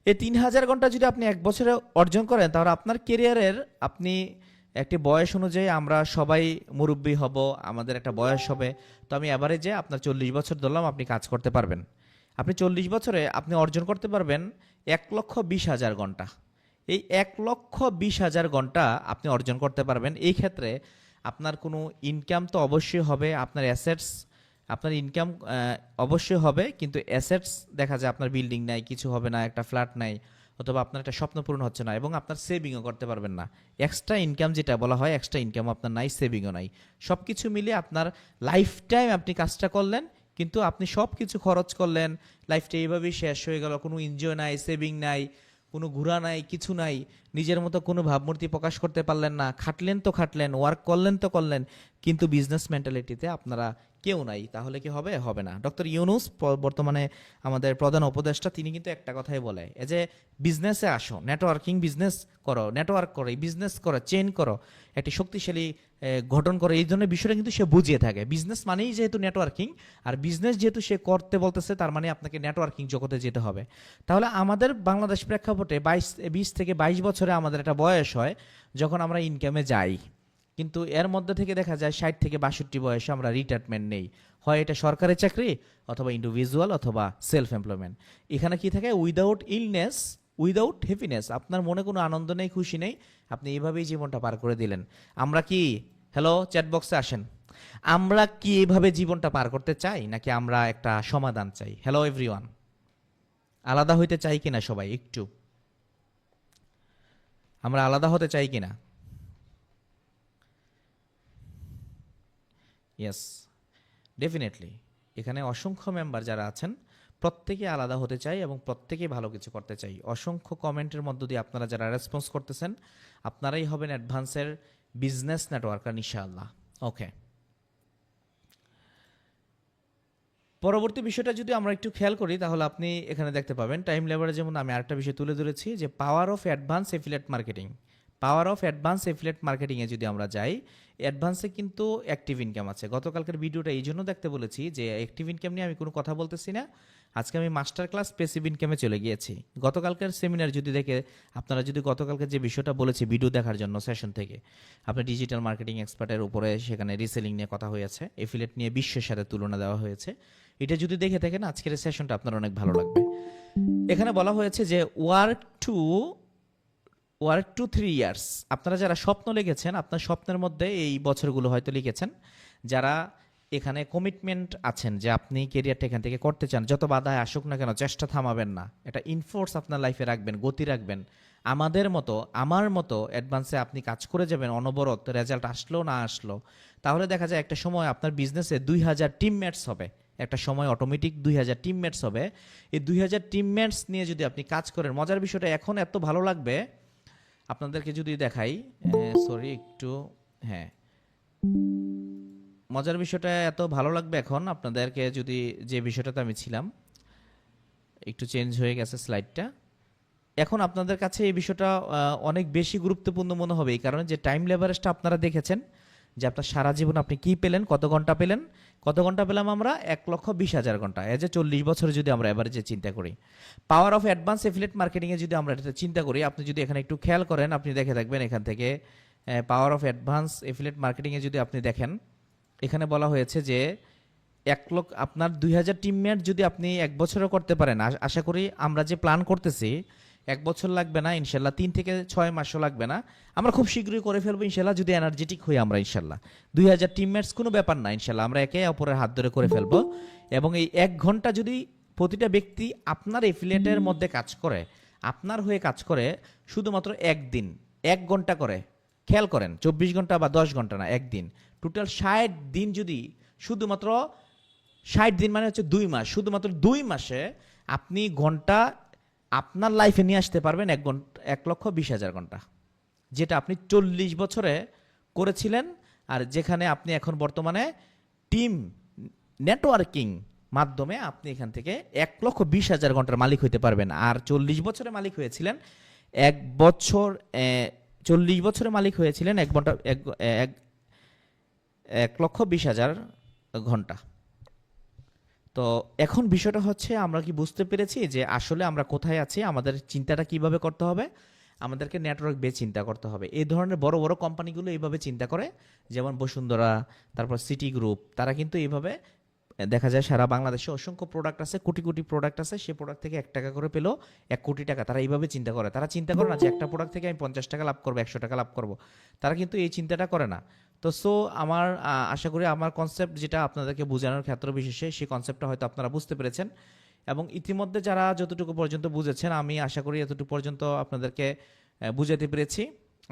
এই 3000 ঘন্টা যদি আপনি 1 বছরে অর্জন করেন, তাহলে আপনার কেরিয়ারের আপনি একটি বয়স অনুযায়ী আমরা সবাই মুরব্বী হব, আমাদের একটা বয়স হবে। তো আমি অ্যাভারেজে আপনার 40 বছর ধরলাম আপনি কাজ করতে পারবেন। আপনি 40 বছরে আপনি অর্জন করতে পারবেন 1,20,000 ঘন্টা। এই 1,20,000 ঘন্টা আপনি অর্জন করতে পারবেন। এই ক্ষেত্রে আপনার কোনো ইনকাম তো অবশ্যই হবে, আপনার অ্যাসেটস, আপনার ইনকাম অবশ্যই হবে, কিন্তু অ্যাসেটস দেখা যায় আপনার বিল্ডিং নাই, কিছু হবে না, একটা ফ্ল্যাট নাই, অথবা আপনার একটা স্বপ্ন পূরণ হচ্ছে না, এবং আপনার সেভিংও করতে পারবেন না। এক্সট্রা ইনকাম যেটা বলা হয়, এক্সট্রা ইনকাম আপনার নাই, সেভিংও নাই। সব কিছু মিলিয়ে আপনার লাইফ টাইম আপনি কাজটা করলেন, কিন্তু আপনি সব কিছু খরচ করলেন, লাইফটা এইভাবেই শেষ হয়ে গেল, কোনো এনজয় নাই, সেভিং নাই, কোনো ঘোরা নাই, কিছু নাই, নিজের মতো কোনো ভাবমূর্তি প্রকাশ করতে পারলেন না। খাটলেন তো খাটলেন, ওয়ার্ক করলেন তো করলেন, কিন্তু বিজনেস মেন্টালিটিতে আপনারা কেউ নাই। তাহলে কি হবে? হবে না। ডক্টর ইউনুস বর্তমানে আমাদের প্রধান উপদেষ্টা, তিনি কিন্তু একটা কথাই বলে, এই যে বিজনেসে আসো, নেটওয়ার্কিং বিজনেস করো, নেটওয়ার্ক করো, বিজনেস করো, চেন করো, একটি শক্তিশালী গঠন করে, এই ধরনের বিষয়টা কিন্তু সে বুঝিয়ে থাকে। বিজনেস মানেই যেহেতু নেটওয়ার্কিং, আর বিজনেস যেহেতু সে করতে বলতেছে, তার মানে আপনাকে নেটওয়ার্কিং জগতে যেতে হবে। তাহলে আমাদের বাংলাদেশ প্রেক্ষাপটে 20 থেকে 22 বছরে আমাদের একটা বয়স হয় যখন আমরা ইনকামে যাই, কিন্তু এর মধ্যে থেকে দেখা যায় 60 থেকে 62 বয়সে আমরা রিটায়ারমেন্ট নেই। হয় এটা সরকারি চাকরি, অথবা ইন্ডিভিজুয়াল, অথবা সেলফ এমপ্লয়মেন্ট। এখানে কি থাকে? Without illness, without happiness. আপনার মনে কোনো আনন্দ নেই, খুশি নেই, আপনি এইভাবেই জীবনটা পার করে দিলেন। আমরা কি, হ্যালো চ্যাট বক্সে আসেন, আমরা কি এইভাবে জীবনটা পার করতে চাই, নাকি আমরা একটা সমাধান চাই? হ্যালো এভরিওয়ান, আলাদা হইতে চাই কিনা সবাই? একটু আমরা আলাদা হতে চাই কিনা? Yes, definitely. এখানে অসংখ্য মেম্বার যারা আছেন, প্রত্যেকে আলাদা হতে চাই এবং প্রত্যেকে ভালো কিছু করতে চাই। অসংখ্য কমেন্টের মধ্য দিয়ে আপনারা যারা রেসপন্স করতেছেন, আপনারাই হবেন অ্যাডভান্সের বিজনেস নেটওয়ার্কার ইনশাআল্লাহ। ওকে, পরবর্তী বিষয়টা যদি আমরা একটু খেয়াল করি, তাহলে আপনি এখানে দেখতে পাবেন টাইম লেবারে, যেমন আমি আরেকটা বিষয় তুলে ধরেছি, যে power of advance affiliate marketing. Power of advance affiliate মার্কেটিংয়ে যদি আমরা যাই, অ্যাডভান্সে কিন্তু অ্যাক্টিভ ইনকাম আছে। গতকালকের ভিডিওটা এই জন্য দেখতে বলেছি যে অ্যাক্টিভ ইনকাম নিয়ে আমি কোনো কথা বলতেছি না, আজকে আমি মাস্টার ক্লাস প্যাসিভ ইনকামে চলে গিয়েছি। গতকালকের সেমিনার যদি দেখে, আপনারা যদি গতকালকে যে বিষয়টা বলেছি ভিডিও দেখার জন্য সেশন থেকে, আপনি ডিজিটাল মার্কেটিং এক্সপার্টের উপরে সেখানে রিসেলিং নিয়ে কথা হয়েছে, এফিলিয়েট নিয়ে বিশ্বের সাথে তুলনা দেওয়া হয়েছে, এটা যদি দেখে থাকেন আজকের সেশনটা আপনার অনেক ভালো লাগবে। এখানে বলা হয়েছে যে ওয়ার্ক টু 3 ইয়ার্স। আপনারা যারা স্বপ্ন লিখেছেন, আপনার স্বপ্নের মধ্যে এই বছরগুলো হয়তো লিখেছেন, যারা এখানে কমিটমেন্ট আছেন যে আপনি কেরিয়ারটা এখান থেকে করতে চান, যত বাধায় আসুক না কেন চেষ্টা থামাবেন না, এটা ইনফোর্স আপনার লাইফে রাখবেন, গতি রাখবেন। আমাদের মতো, আমার মতো অ্যাডভান্সে আপনি কাজ করে যাবেন অনবরত, রেজাল্ট আসলো না আসলো, তাহলে দেখা যায় একটা সময় আপনার বিজনেসে 2000 টিমমেটস হবে, একটা সময় অটোমেটিক 2000 টিমমেটস হবে। এই 2000 টিমমেটস নিয়ে যদি আপনি কাজ করেন, মজার বিষয়টা এখন এত ভালো লাগবে আপনাদেরকে যদি দেখাই, সরি একটু, হ্যাঁ, মজার বিষয়টা এত ভালো লাগবে এখন আপনাদেরকে যদি, যে বিষয়টাতে আমি ছিলাম, একটু চেঞ্জ হয়ে গেছে স্লাইডটা। এখন আপনাদের কাছে এই বিষয়টা অনেক বেশি গুরুত্বপূর্ণ মনে হবে, এই কারণে যে টাইম লেভারেজটা আপনারা দেখেছেন, যে আপনার সারা জীবন আপনি কি পেলেন, কত ঘন্টা পেলেন, কত ঘন্টা পেলাম আমরা? 1,20,000 ঘন্টা। এজ এ 40 বছরে যদি আমরা এভারেজে চিন্তা করি, পাওয়ার অফ অ্যাডভান্স এফিলিয়েট মার্কেটিংয়ে যদি আমরা এটা চিন্তা করি, আপনি যদি এখানে একটু খেয়াল করেন, আপনি দেখে থাকবেন এখান থেকে পাওয়ার অফ অ্যাডভান্স এফিলিয়েট মার্কেটিংয়ে যদি আপনি দেখেন, এখানে বলা হয়েছে যে 1 লক্ষ, আপনার 2000 টিমমেট যদি আপনি 1 বছরও করতে পারেন, আশা করি আমরা যে প্ল্যান করতেছি 1 বছর লাগবে না ইনশাল্লাহ, 3 থেকে 6 মাসও লাগবে না, আমরা খুব শীঘ্রই করে ফেলবো ইনশাল্লাহ, যদি এনার্জেটিক হই আমরা ইনশাল্লাহ। 2000 টিমমেটস কোনো ব্যাপার না ইনশাল্লাহ, আমরা একে অপরের হাত ধরে করে ফেলবো। এবং এই 1 ঘন্টা যদি প্রতিটা ব্যক্তি আপনার এফিলিয়েটের মধ্যে কাজ করে, আপনার হয়ে কাজ করে, শুধুমাত্র একদিন 1 ঘন্টা করে, খেয়াল করেন 24 ঘন্টা বা 10 ঘন্টা না, একদিন, টোটাল 60 দিন, যদি শুধুমাত্র 60 দিন মানে হচ্ছে 2 মাস, শুধুমাত্র 2 মাসে আপনি ঘন্টা আপনার লাইফে নিয়ে আসতে পারবেন 1,20,000 ঘন্টা, যেটা আপনি 40 বছরে করেছিলেন। আর যেখানে আপনি এখন বর্তমানে টিম নেটওয়ার্কিং মাধ্যমে আপনি এখান থেকে 1,20,000 ঘন্টার মালিক হইতে পারবেন। আর 40 বছরে মালিক হয়েছিলেন 1 বছর, 40 বছরে মালিক হয়েছিলেন 1 ঘন্টা, 1,20,000 ঘন্টা। তো এখন বিষয়টা হচ্ছে আমরা কি বুঝতে পেরেছি যে আসলে আমরা কোথায় আছি, আমাদের চিন্তাটা কিভাবে করতে হবে, আমাদেরকে নেটওয়ার্ক বেয়ে চিন্তা করতে হবে। এই ধরনের বড় বড় কোম্পানিগুলো এইভাবে চিন্তা করে, যেমন বসুন্ধরা, তারপর সিটি গ্রুপ, তারা কিন্তু এইভাবে দেখা যায় সারা বাংলাদেশে অসংখ্য প্রোডাক্ট আছে, কোটি কোটি প্রোডাক্ট আছে, সেই প্রোডাক্ট থেকে 1 টাকা করে পেলো 1 কোটি টাকা। তারা এইভাবে চিন্তা করে, তারা চিন্তা করে না যে একটা প্রোডাক্ট থেকে আমি 50 টাকা লাভ করবো, 100 টাকা লাভ করবো। তারা কিন্তু এই চিন্তাটা করে না। তো আমার আশা করি আমার কনসেপ্ট যেটা আপনাদেরকে বোঝানোর ক্ষেত্র বিশেষে, সেই কনসেপ্টটা হয়তো আপনারা বুঝতে পেরেছেন। এবং ইতিমধ্যে যারা যতটুকু পর্যন্ত বুঝেছেন, আমি আশা করি এতটুকু পর্যন্ত আপনাদেরকে বুঝাতে পেরেছি।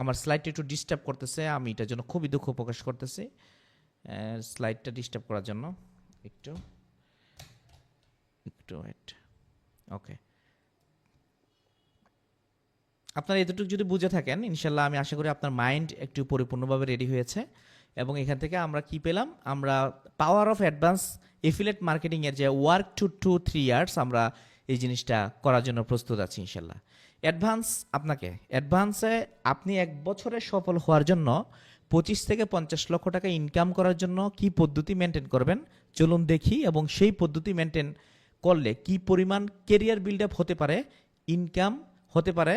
আমার স্লাইডটা একটু ডিস্টার্ব করতেছে, আমি এটার জন্য খুবই দুঃখ প্রকাশ করতেছি, স্লাইডটা ডিস্টার্ব করার জন্য। একটু একটু ওয়েট। ওকে, আপনারা এতটুকু যদি বুঝে থাকেন, ইনশাল্লাহ আমি আশা করি আপনার মাইন্ড একটু পরিপূর্ণভাবে রেডি হয়েছে। এবং এখান থেকে আমরা কি পেলাম, আমরা পাওয়ার অফ অ্যাডভান্স এফিলিয়েট মার্কেটিংয়ের যে ওয়ার্ক 2 to 3 ইয়ার্স, আমরা এই জিনিসটা করার জন্য প্রস্তুত আছি ইনশাল্লাহ। অ্যাডভান্সে আপনি 1 বছরে সফল হওয়ার জন্য 25 থেকে 50 লক্ষ টাকা ইনকাম করার জন্য কি পদ্ধতি মেনটেন করবেন চলুন দেখি, এবং সেই পদ্ধতি মেনটেন করলে কি পরিমাণ কেরিয়ার বিল্ড আপ হতে পারে, ইনকাম হতে পারে,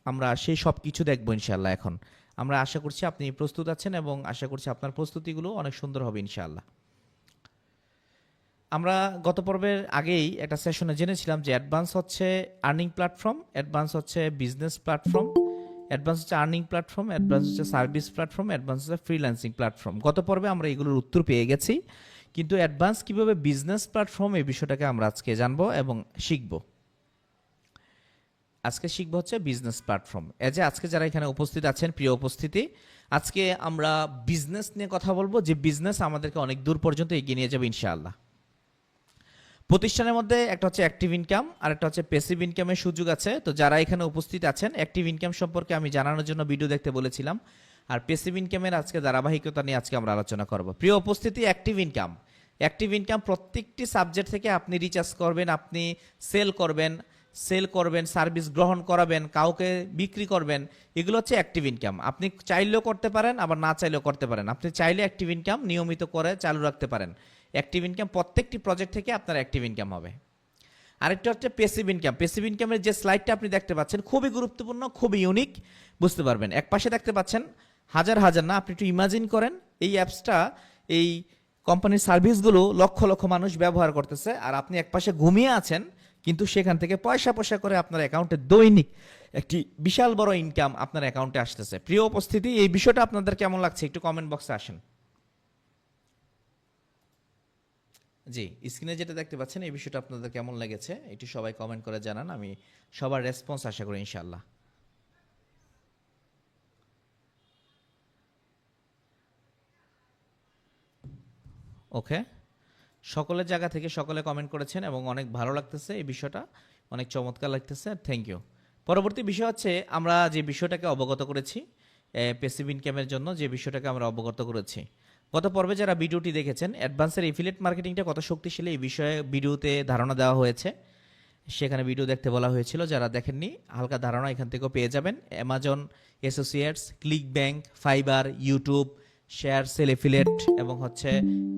আমরা সেই সব কিছু দেখবো ইনশাল্লাহ। এখন আমরা আশা করছি আপনি প্রস্তুত আছেন, এবং আশা করছি আপনার প্রস্তুতিগুলো অনেক সুন্দর হবে ইনশাআল্লাহ। আমরা গত পর্বের আগেই একটা সেশনে জেনেছিলাম যে অ্যাডভান্স হচ্ছে আর্নিং প্ল্যাটফর্ম, অ্যাডভান্স হচ্ছে বিজনেস প্ল্যাটফর্ম, অ্যাডভান্স হচ্ছে আর্নিং প্ল্যাটফর্ম, অ্যাডভান্স হচ্ছে সার্ভিস প্ল্যাটফর্ম, অ্যাডভান্স হচ্ছে ফ্রিল্যান্সিং প্ল্যাটফর্ম। গত পর্বে আমরা এগুলোর উত্তর পেয়ে গেছি, কিন্তু অ্যাডভান্স কিভাবে বিজনেস প্ল্যাটফর্ম, এই বিষয়টাকে আমরা আজকে জানবো এবং শিখব। আজকে শিখবো হচ্ছে বিজনেস প্ল্যাটফর্ম। আজকে যারা এখানে উপস্থিত আছেন, প্রিয় উপস্থিতি, আজকে আমরা বিজনেস নিয়ে কথা বলবো, যে বিজনেস আমাদেরকে অনেক দূর পর্যন্ত এগিয়ে নিয়ে যাবে ইনশাআল্লাহ। প্রতিষ্ঠানের মধ্যে একটা হচ্ছে অ্যাক্টিভ ইনকাম আর একটা হচ্ছে প্যাসিভ ইনকামের সুযোগ আছে। তো যারা এখানে উপস্থিত আছেন, অ্যাক্টিভ ইনকাম সম্পর্কে আমি জানানোর জন্য ভিডিও দেখতে বলেছিলাম, আর প্যাসিভ ইনকামের আজকে ধারাবাহিকতা নিয়ে আজকে আমরা আলোচনা করব। প্রিয় উপস্থিতি, অ্যাক্টিভ ইনকাম প্রত্যেকটি সাবজেক্ট থেকে আপনি রিচার্জ করবেন, আপনি সেল করবেন, সার্ভিস গ্রহণ করাবেন, কাউকে বিক্রি করবেন, এগুলো হচ্ছে অ্যাক্টিভ ইনকাম। আপনি চাইলেও করতে পারেন, আবার না চাইলেও করতে পারেন। আপনি চাইলে অ্যাক্টিভ ইনকাম নিয়মিত করে চালু রাখতে পারেন। অ্যাক্টিভ ইনকাম প্রত্যেকটি প্রজেক্ট থেকে আপনার অ্যাক্টিভ ইনকাম হবে। আরেকটা হচ্ছে প্যাসিভ ইনকাম। প্যাসিভ ইনকামের যে স্লাইডটা আপনি দেখতে পাচ্ছেন, খুবই গুরুত্বপূর্ণ, খুবই ইউনিক, বুঝতে পারবেন। এক পাশে দেখতে পাচ্ছেন হাজার হাজার না, আপনি একটু ইমাজিন করেন এই অ্যাপসটা, এই কোম্পানির সার্ভিসগুলো লক্ষ লক্ষ মানুষ ব্যবহার করতেছে, আর আপনি এক পাশে ঘুমিয়ে আছেন, কিন্তু সেখান থেকে পয়সা করে আপনার অ্যাকাউন্টে দৈনিক একটি বিশাল বড় ইনকাম আপনার অ্যাকাউন্টে আসতেছে। প্রিয় উপস্থিতি, এই বিষয়টা আপনাদের কেমন লাগছে একটু কমেন্ট বক্সে আসেন। জি, স্ক্রিনে যেটা দেখতে পাচ্ছেন, এই বিষয়টা আপনাদের কেমন লেগেছে একটু সবাই কমেন্ট করে জানান, আমি সবার রেসপন্স আশা করি ইনশাআল্লাহ। ওকে, সকলের জায়গা থেকে সকলে কমেন্ট করেছেন এবং অনেক ভালো লাগতেছে, এই বিষয়টা অনেক চমৎকার লাগতেছে, থ্যাংক ইউ। পরবর্তী বিষয় হচ্ছে আমরা যে বিষয়টাকে অবগত করেছি, প্যাসিভ ইনকামের জন্য যে বিষয়টাকে আমরা অবগত করেছি গত পর্বে, যারা ভিডিওটি দেখেছেন, অ্যাডভান্সের এফিলিয়েট মার্কেটিংটা কত শক্তিশালী এই বিষয়ে ভিডিওতে ধারণা দেওয়া হয়েছে, সেখানে ভিডিও দেখতে বলা হয়েছিল। যারা দেখেননি, হালকা ধারণা এখান থেকেও পেয়ে যাবেন। Amazon associates, ClickBank, Fiverr, YouTube, share sale affiliate, এবং হচ্ছে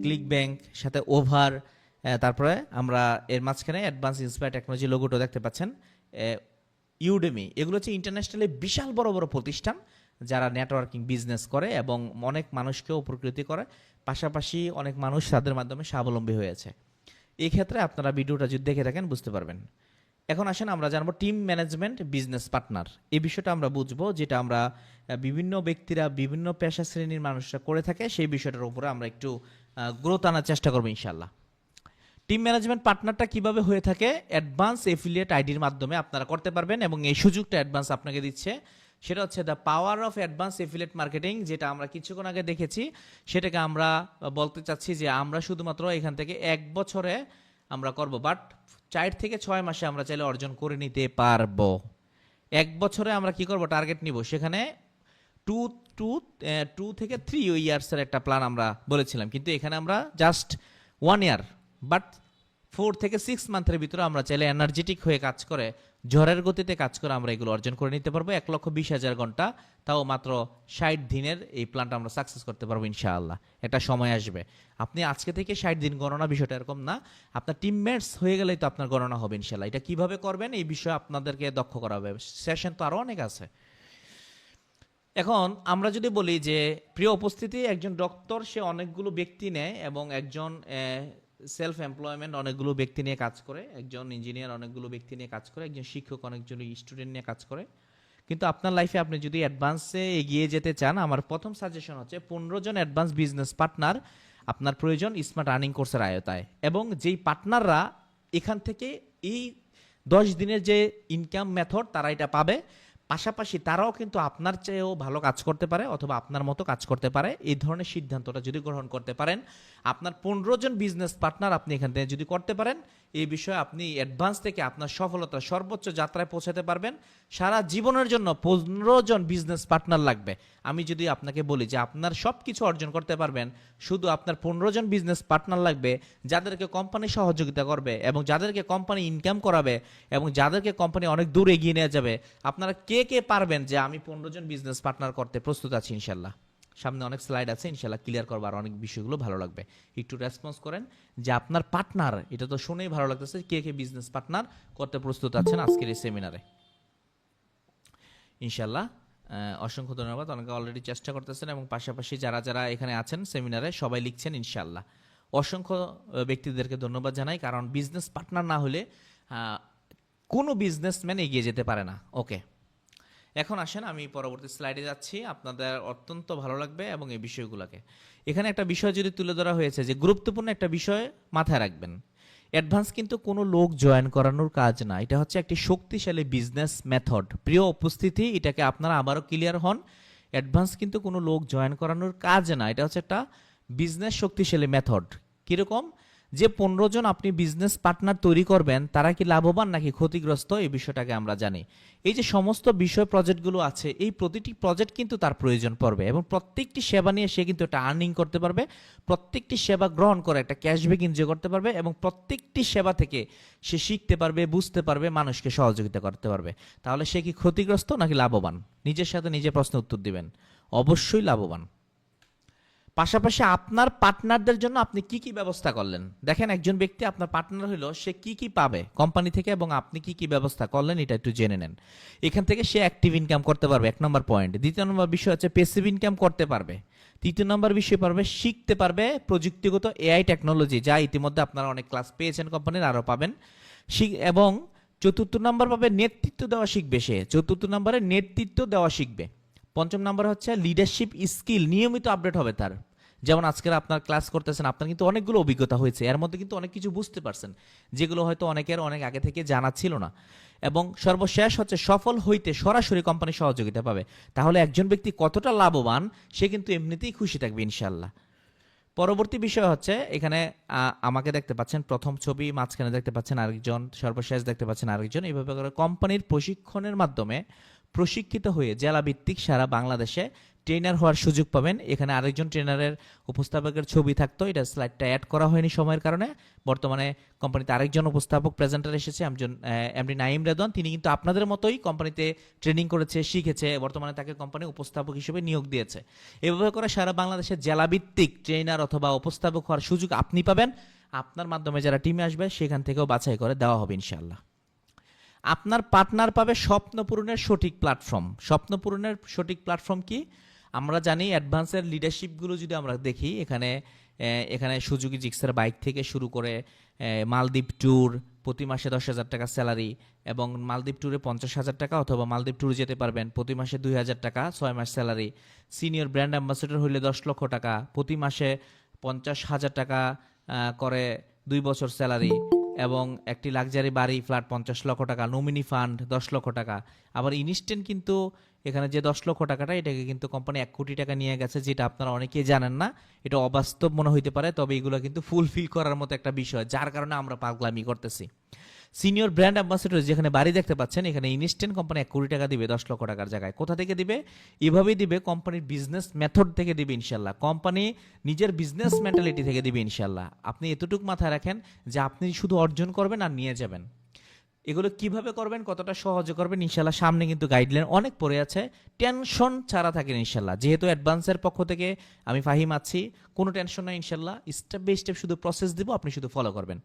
ক্লিক ব্যাংক সাথে ওভার, তারপরে আমরা এর মাঝখানে অ্যাডভান্স ইন্সপায়ার টেকনোলজি লোগোটা দেখতে পাচ্ছেন, ইউডেমি, এগুলো হচ্ছে ইন্টারন্যাশনালি বিশাল বড় বড় প্রতিষ্ঠান যারা নেটওয়ার্কিং বিজনেস করে এবং অনেক মানুষকে উপকৃত করে, পাশাপাশি অনেক মানুষ তাদের মাধ্যমে স্বাবলম্বী হয়েছে। এই ক্ষেত্রে আপনারা ভিডিওটা যদি দেখে থাকেন বুঝতে পারবেন। এখন আসেন আমরা জানবো টিম ম্যানেজমেন্ট বিজনেস পার্টনার, এই বিষয়টা আমরা বুঝবো, যেটা আমরা বিভিন্ন ব্যক্তিরা, বিভিন্ন পেশা শ্রেণীর মানুষরা করে থাকে, সেই বিষয়টার উপরে আমরা একটু গ্রোথ আনার চেষ্টা করবো ইনশাল্লাহ। টিম ম্যানেজমেন্ট পার্টনারটা কিভাবে হয়ে থাকে, অ্যাডভান্স এফিলিয়েট আইডির মাধ্যমে আপনারা করতে পারবেন, এবং এই সুযোগটা অ্যাডভান্স আপনাকে দিচ্ছে। সেটা হচ্ছে the power of advance affiliate marketing, যেটা আমরা কিছুক্ষণ আগে দেখেছি। সেটাকে আমরা বলতে চাচ্ছি যে আমরা শুধুমাত্র এখান থেকে 1 বছরে আমরা করব, বাট 4 থেকে 6 মাসে আমরা চাইলে অর্জন করে নিতে পারবো। 1 বছরে আমরা কি করব, টার্গেট নিব, সেখানে 2 থেকে 3 ইয়ার্সের একটা প্ল্যান আমরা বলেছিলাম, কিন্তু এখানে আমরা জাস্ট 1 ইয়ার, বাট 4 থেকে 6 মান্থের ভিতরে আমরা চাইলে এনার্জেটিক হয়ে কাজ করে, ঝড়ের গতিতে কাজ করে আমরা এগুলো অর্জন করে নিতে পারবো। 1,20,000 ঘন্টা, তাও মাত্র 60 দিনের এই প্ল্যানটা আমরা সাকসেস করতে পারবো ইনশাআল্লাহ। একটা সময় আসবে, আপনি আজকে থেকে 60 দিন গণনা, বিষয়টা এরকম না। আপনার টিমমেটস হয়ে গেলেই তো আপনার গণনা হবে ইনশাআল্লাহ। এটা কিভাবে করবেন এই বিষয়ে আপনাদেরকে দক্ষ করা হবে, সেশন তো আরও অনেক আছে। এখন আমরা যদি বলি যে প্রিয় উপস্থিতি, একজন ডক্টর সে অনেকগুলো ব্যক্তি নেয় এবং একজন সেলফ এমপ্লয়মেন্ট অনেকগুলো ব্যক্তি নিয়ে কাজ করে, একজন ইঞ্জিনিয়ার অনেকগুলো ব্যক্তি নিয়ে কাজ করে, একজন শিক্ষক অনেকজন স্টুডেন্ট নিয়ে কাজ করে। কিন্তু আপনার লাইফে আপনি যদি অ্যাডভান্সে এগিয়ে যেতে চান, আমার প্রথম সাজেশন হচ্ছে 15 জন অ্যাডভান্স বিজনেস পার্টনার আপনার প্রয়োজন স্মার্ট আর্নিং কোর্সের আয়তায়। এবং যেই পার্টনাররা এখান থেকে এই 10 দিনের যে ইনকাম মেথড তারা এটা পাবে, পাশাপাশি তারাও কিন্তু আপনার চেয়েও ভালো কাজ করতে পারে অথবা আপনার মতো কাজ করতে পারে। এই ধরনের সিদ্ধান্তটা যদি গ্রহণ করতে পারেন, আপনার 15 জন বিজনেস পার্টনার আপনি এখান থেকে যদি করতে পারেন, এই বিষয়ে আপনি অ্যাডভান্স থেকে আপনার সফলতা সর্বোচ্চ যাত্রায় পৌঁছাতে পারবেন। সারা জীবনের জন্য 15 জন বিজনেস পার্টনার লাগবে। আমি যদি আপনাকে বলি যে আপনার সব কিছু অর্জন করতে পারবেন, শুধু আপনার 15 জন বিজনেস পার্টনার লাগবে, যাদেরকে কোম্পানি সহযোগিতা করবে এবং যাদেরকে কোম্পানি ইনকাম করাবে এবং যাদেরকে কোম্পানি অনেক দূর এগিয়ে নিয়ে যাবে। আপনারা কে কে পারবেন যে আমি 15 জন বিজনেস পার্টনার করতে প্রস্তুত আছি ইনশাল্লাহ? সামনে অনেক স্লাইড আছে, ইনশাল্লাহ ক্লিয়ার করবার অনেক বিষয়গুলো ভালো লাগবে। একটু রেসপন্স করেন যে আপনার পার্টনার, এটা তো শুনেই ভালো লাগতেছে, কে কে বিজনেস পার্টনার করতে প্রস্তুত আছেন আজকের এই সেমিনারে ইনশাল্লাহ। অসংখ্য ধন্যবাদ, অনেকে অলরেডি চেষ্টা করতেছেন এবং পাশাপাশি যারা যারা এখানে আছেন সেমিনারে সবাই লিখছেন ইনশাল্লাহ। অসংখ্য ব্যক্তিদেরকে ধন্যবাদ জানাই, কারণ বিজনেস পার্টনার না হলে কোনো বিজনেসম্যান এগিয়ে যেতে পারে না। ওকে, এখন আসেন আমি পরবর্তী স্লাইডে যাচ্ছি, আপনাদের অত্যন্ত ভালো লাগবে এবং এই বিষয়গুলোকে। এখানে একটা বিষয় যদি তুলে ধরা হয়েছে যে গুরুত্বপূর্ণ একটা বিষয় মাথায় রাখবেন, অ্যাডভান্স কিন্তু কোনো লোক জয়েন করানোর কাজ না, এটা হচ্ছে একটি শক্তিশালী বিজনেস মেথড। প্রিয় উপস্থিতি, এটাকে আপনারা আবারও ক্লিয়ার হন, অ্যাডভান্স কিন্তু কোনো লোক জয়েন করানোর কাজ না, এটা হচ্ছে একটা বিজনেস শক্তিশালী মেথড। কীরকম? যে 15 জন আপনি বিজনেস পার্টনার তৈরি করবেন, তারা কি লাভবান নাকি ক্ষতিগ্রস্ত, এই বিষয়টাকে আমরা জানি। এই যে সমস্ত বিষয় প্রজেক্টগুলো আছে, এই প্রতিটি প্রজেক্ট কিন্তু তার প্রয়োজন পড়বে এবং প্রত্যেকটি সেবা নিয়ে সে কিন্তু একটা আর্নিং করতে পারবে, প্রত্যেকটি সেবা গ্রহণ করে একটা ক্যাশব্যাক এনজয় করতে পারবে এবং প্রত্যেকটি সেবা থেকে সে শিখতে পারবে, বুঝতে পারবে, মানুষকে সহযোগিতা করতে পারবে। তাহলে সে কি ক্ষতিগ্রস্ত নাকি লাভবান? নিজের সাথে নিজে প্রশ্ন উত্তর দিবেন, অবশ্যই লাভবান। পাশাপাশি আপনার পার্টনারদের জন্য আপনি কি কি ব্যবস্থা করলেন, দেখেন একজন ব্যক্তি আপনার পার্টনার হলো সে কি কি পাবে কোম্পানি থেকে এবং আপনি কি কি ব্যবস্থা করলেন এটা একটু জেনে নেন। এখান থেকে সে অ্যাক্টিভ ইনকাম করতে পারবে, 1 নম্বর পয়েন্ট। 2য় নম্বর বিষয় হচ্ছে প্যাসিভ ইনকাম করতে পারবে। 3য় নম্বর বিষয় পারবে শিখতে পারবে প্রযুক্তিগত এআই টেকনোলজি, যা ইতিমধ্যে আপনারা অনেক ক্লাস পেয়েছেন কোম্পানির, আরও পাবেন। এবং 4র্থ নম্বর পাবে নেতৃত্ব দেওয়া শিখবে সে, 4র্থ নম্বরে নেতৃত্ব দেওয়া শিখবে। 5ম নম্বর হচ্ছে লিডারশিপ স্কিল নিয়মিত আপডেট হবে তার। যেমন আজকের আপনার ক্লাস করতেছেন, আপনার কিন্তু অনেকগুলো অভিজ্ঞতা হয়েছে, এর মধ্যে কিন্তু অনেক কিছু বুঝতে পারছেন যেগুলো হয়তো অনেকের অনেক আগে থেকে জানা ছিল না। এবং সর্বশেষ হচ্ছে সফল হইতে সরাসরি কোম্পানি সহযোগিতা পাবে। তাহলে একজন ব্যক্তি কতটা লাভবান সে কিন্তু এমনিতেই খুশি থাকবে ইনশাল্লাহ। পরবর্তী বিষয় হচ্ছে এখানে আমাকে দেখতে পাচ্ছেন প্রথম ছবি, মাঝখানে দেখতে পাচ্ছেন আরেকজন, সর্বশেষ দেখতে পাচ্ছেন আরেকজন। এইভাবে করে কোম্পানির প্রশিক্ষণের মাধ্যমে প্রশিক্ষিত হয়ে জেলা ভিত্তিক সারা বাংলাদেশে ট্রেনার হওয়ার সুযোগ পাবেন। এখানে আরেকজন ট্রেনারের উপস্থাপকের ছবি থাকতো, এটা স্লাইডটা অ্যাড করা হয়নি সময়ের কারণে। বর্তমানে কোম্পানিতে আরেকজন উপস্থাপক প্রেজেন্টার এসেছে, এমডি নাইম রেদওয়ান। তিনি কিন্তু আপনাদের মতোই কোম্পানিতে ট্রেনিং করেছে, শিখেছে, বর্তমানে তাকে কোম্পানি উপস্থাপক হিসেবে নিয়োগ দিয়েছে। এভাবে করে সারা বাংলাদেশের জেলাভিত্তিক ট্রেনার অথবা উপস্থাপক হওয়ার সুযোগ আপনি পাবেন। আপনার মাধ্যমে যারা টিমে আসবে সেখান থেকেও বাছাই করে দেওয়া হবে ইনশাল্লাহ। আপনার পার্টনার পাবে স্বপ্ন পূরণের সঠিক প্ল্যাটফর্ম। স্বপ্ন পূরণের সঠিক প্ল্যাটফর্ম কি? আমরা জানি অ্যাডভান্সের লিডারশিপগুলো যদি আমরা দেখি, এখানে সুজুকি জিক্সার বাইক থেকে শুরু করে মালদ্বীপ ট্যুর, প্রতি মাসে 10,000 টাকা স্যালারি এবং মালদ্বীপ ট্যুরে 50,000 টাকা, অথবা মালদ্বীপ ট্যুরে যেতে পারবেন প্রতি মাসে 2,000 টাকা, 6 মাস স্যালারি। সিনিয়র ব্র্যান্ড অ্যাম্বাসেডর হইলে 10 লক্ষ টাকা, প্রতি মাসে 50,000 টাকা করে 2 বছর স্যালারি। এবং একটি লাক্সারি বাড়ি ফ্ল্যাট 50 লক্ষ টাকা, নমিনি ফান্ড 10 লক্ষ টাকা। আবার ইনস্ট্যান্ট কিন্তু এখানে যে 10 লক্ষ টাকাটা, এটাকে কিন্তু কোম্পানি 1 কোটি টাকা নিয়ে গেছে, যেটা আপনারা অনেকেই জানেন না। এটা অবাস্তব মনে হইতে পারে, তবে এগুলো কিন্তু ফুলফিল করার মতো একটা বিষয়, যার কারণে আমরা পাগলামি করতেছি। সিনিয়র ব্র্যান্ড অ্যাম্বাসেডর যেখানে বাড়ি দেখতে পাচ্ছেন, এখানে ইনস্ট্যান্ট কোম্পানি 1 কোটি টাকা দিবে 10 লক্ষ টাকার জায়গায়। কোথা থেকে দিবে? এভাবেই দিবে, কোম্পানির বিজনেস মেথড থেকে দিবে ইনশাল্লাহ, কোম্পানি নিজের বিজনেস মেন্টালিটি থেকে দিবে ইনশাল্লাহ। আপনি এতটুকু মাথায় রাখেন যে আপনি শুধু অর্জন করবেন আর নিয়ে যাবেন। এগুলো কিভাবে করবেন, কতটা সহজে করবেন ইনশাল্লাহ সামনে কিন্তু গাইডলাইন অনেক পড়ে আছে। টেনশন ছাড়া থাকেন ইনশাল্লাহ, যেহেতু অ্যাডভান্সের পক্ষ থেকে আমি ফাহিম আছি, কোনো টেনশন নাই ইনশাল্লাহ। স্টেপ বাই স্টেপ শুধু প্রসেস দিব, আপনি শুধু ফলো করবেন।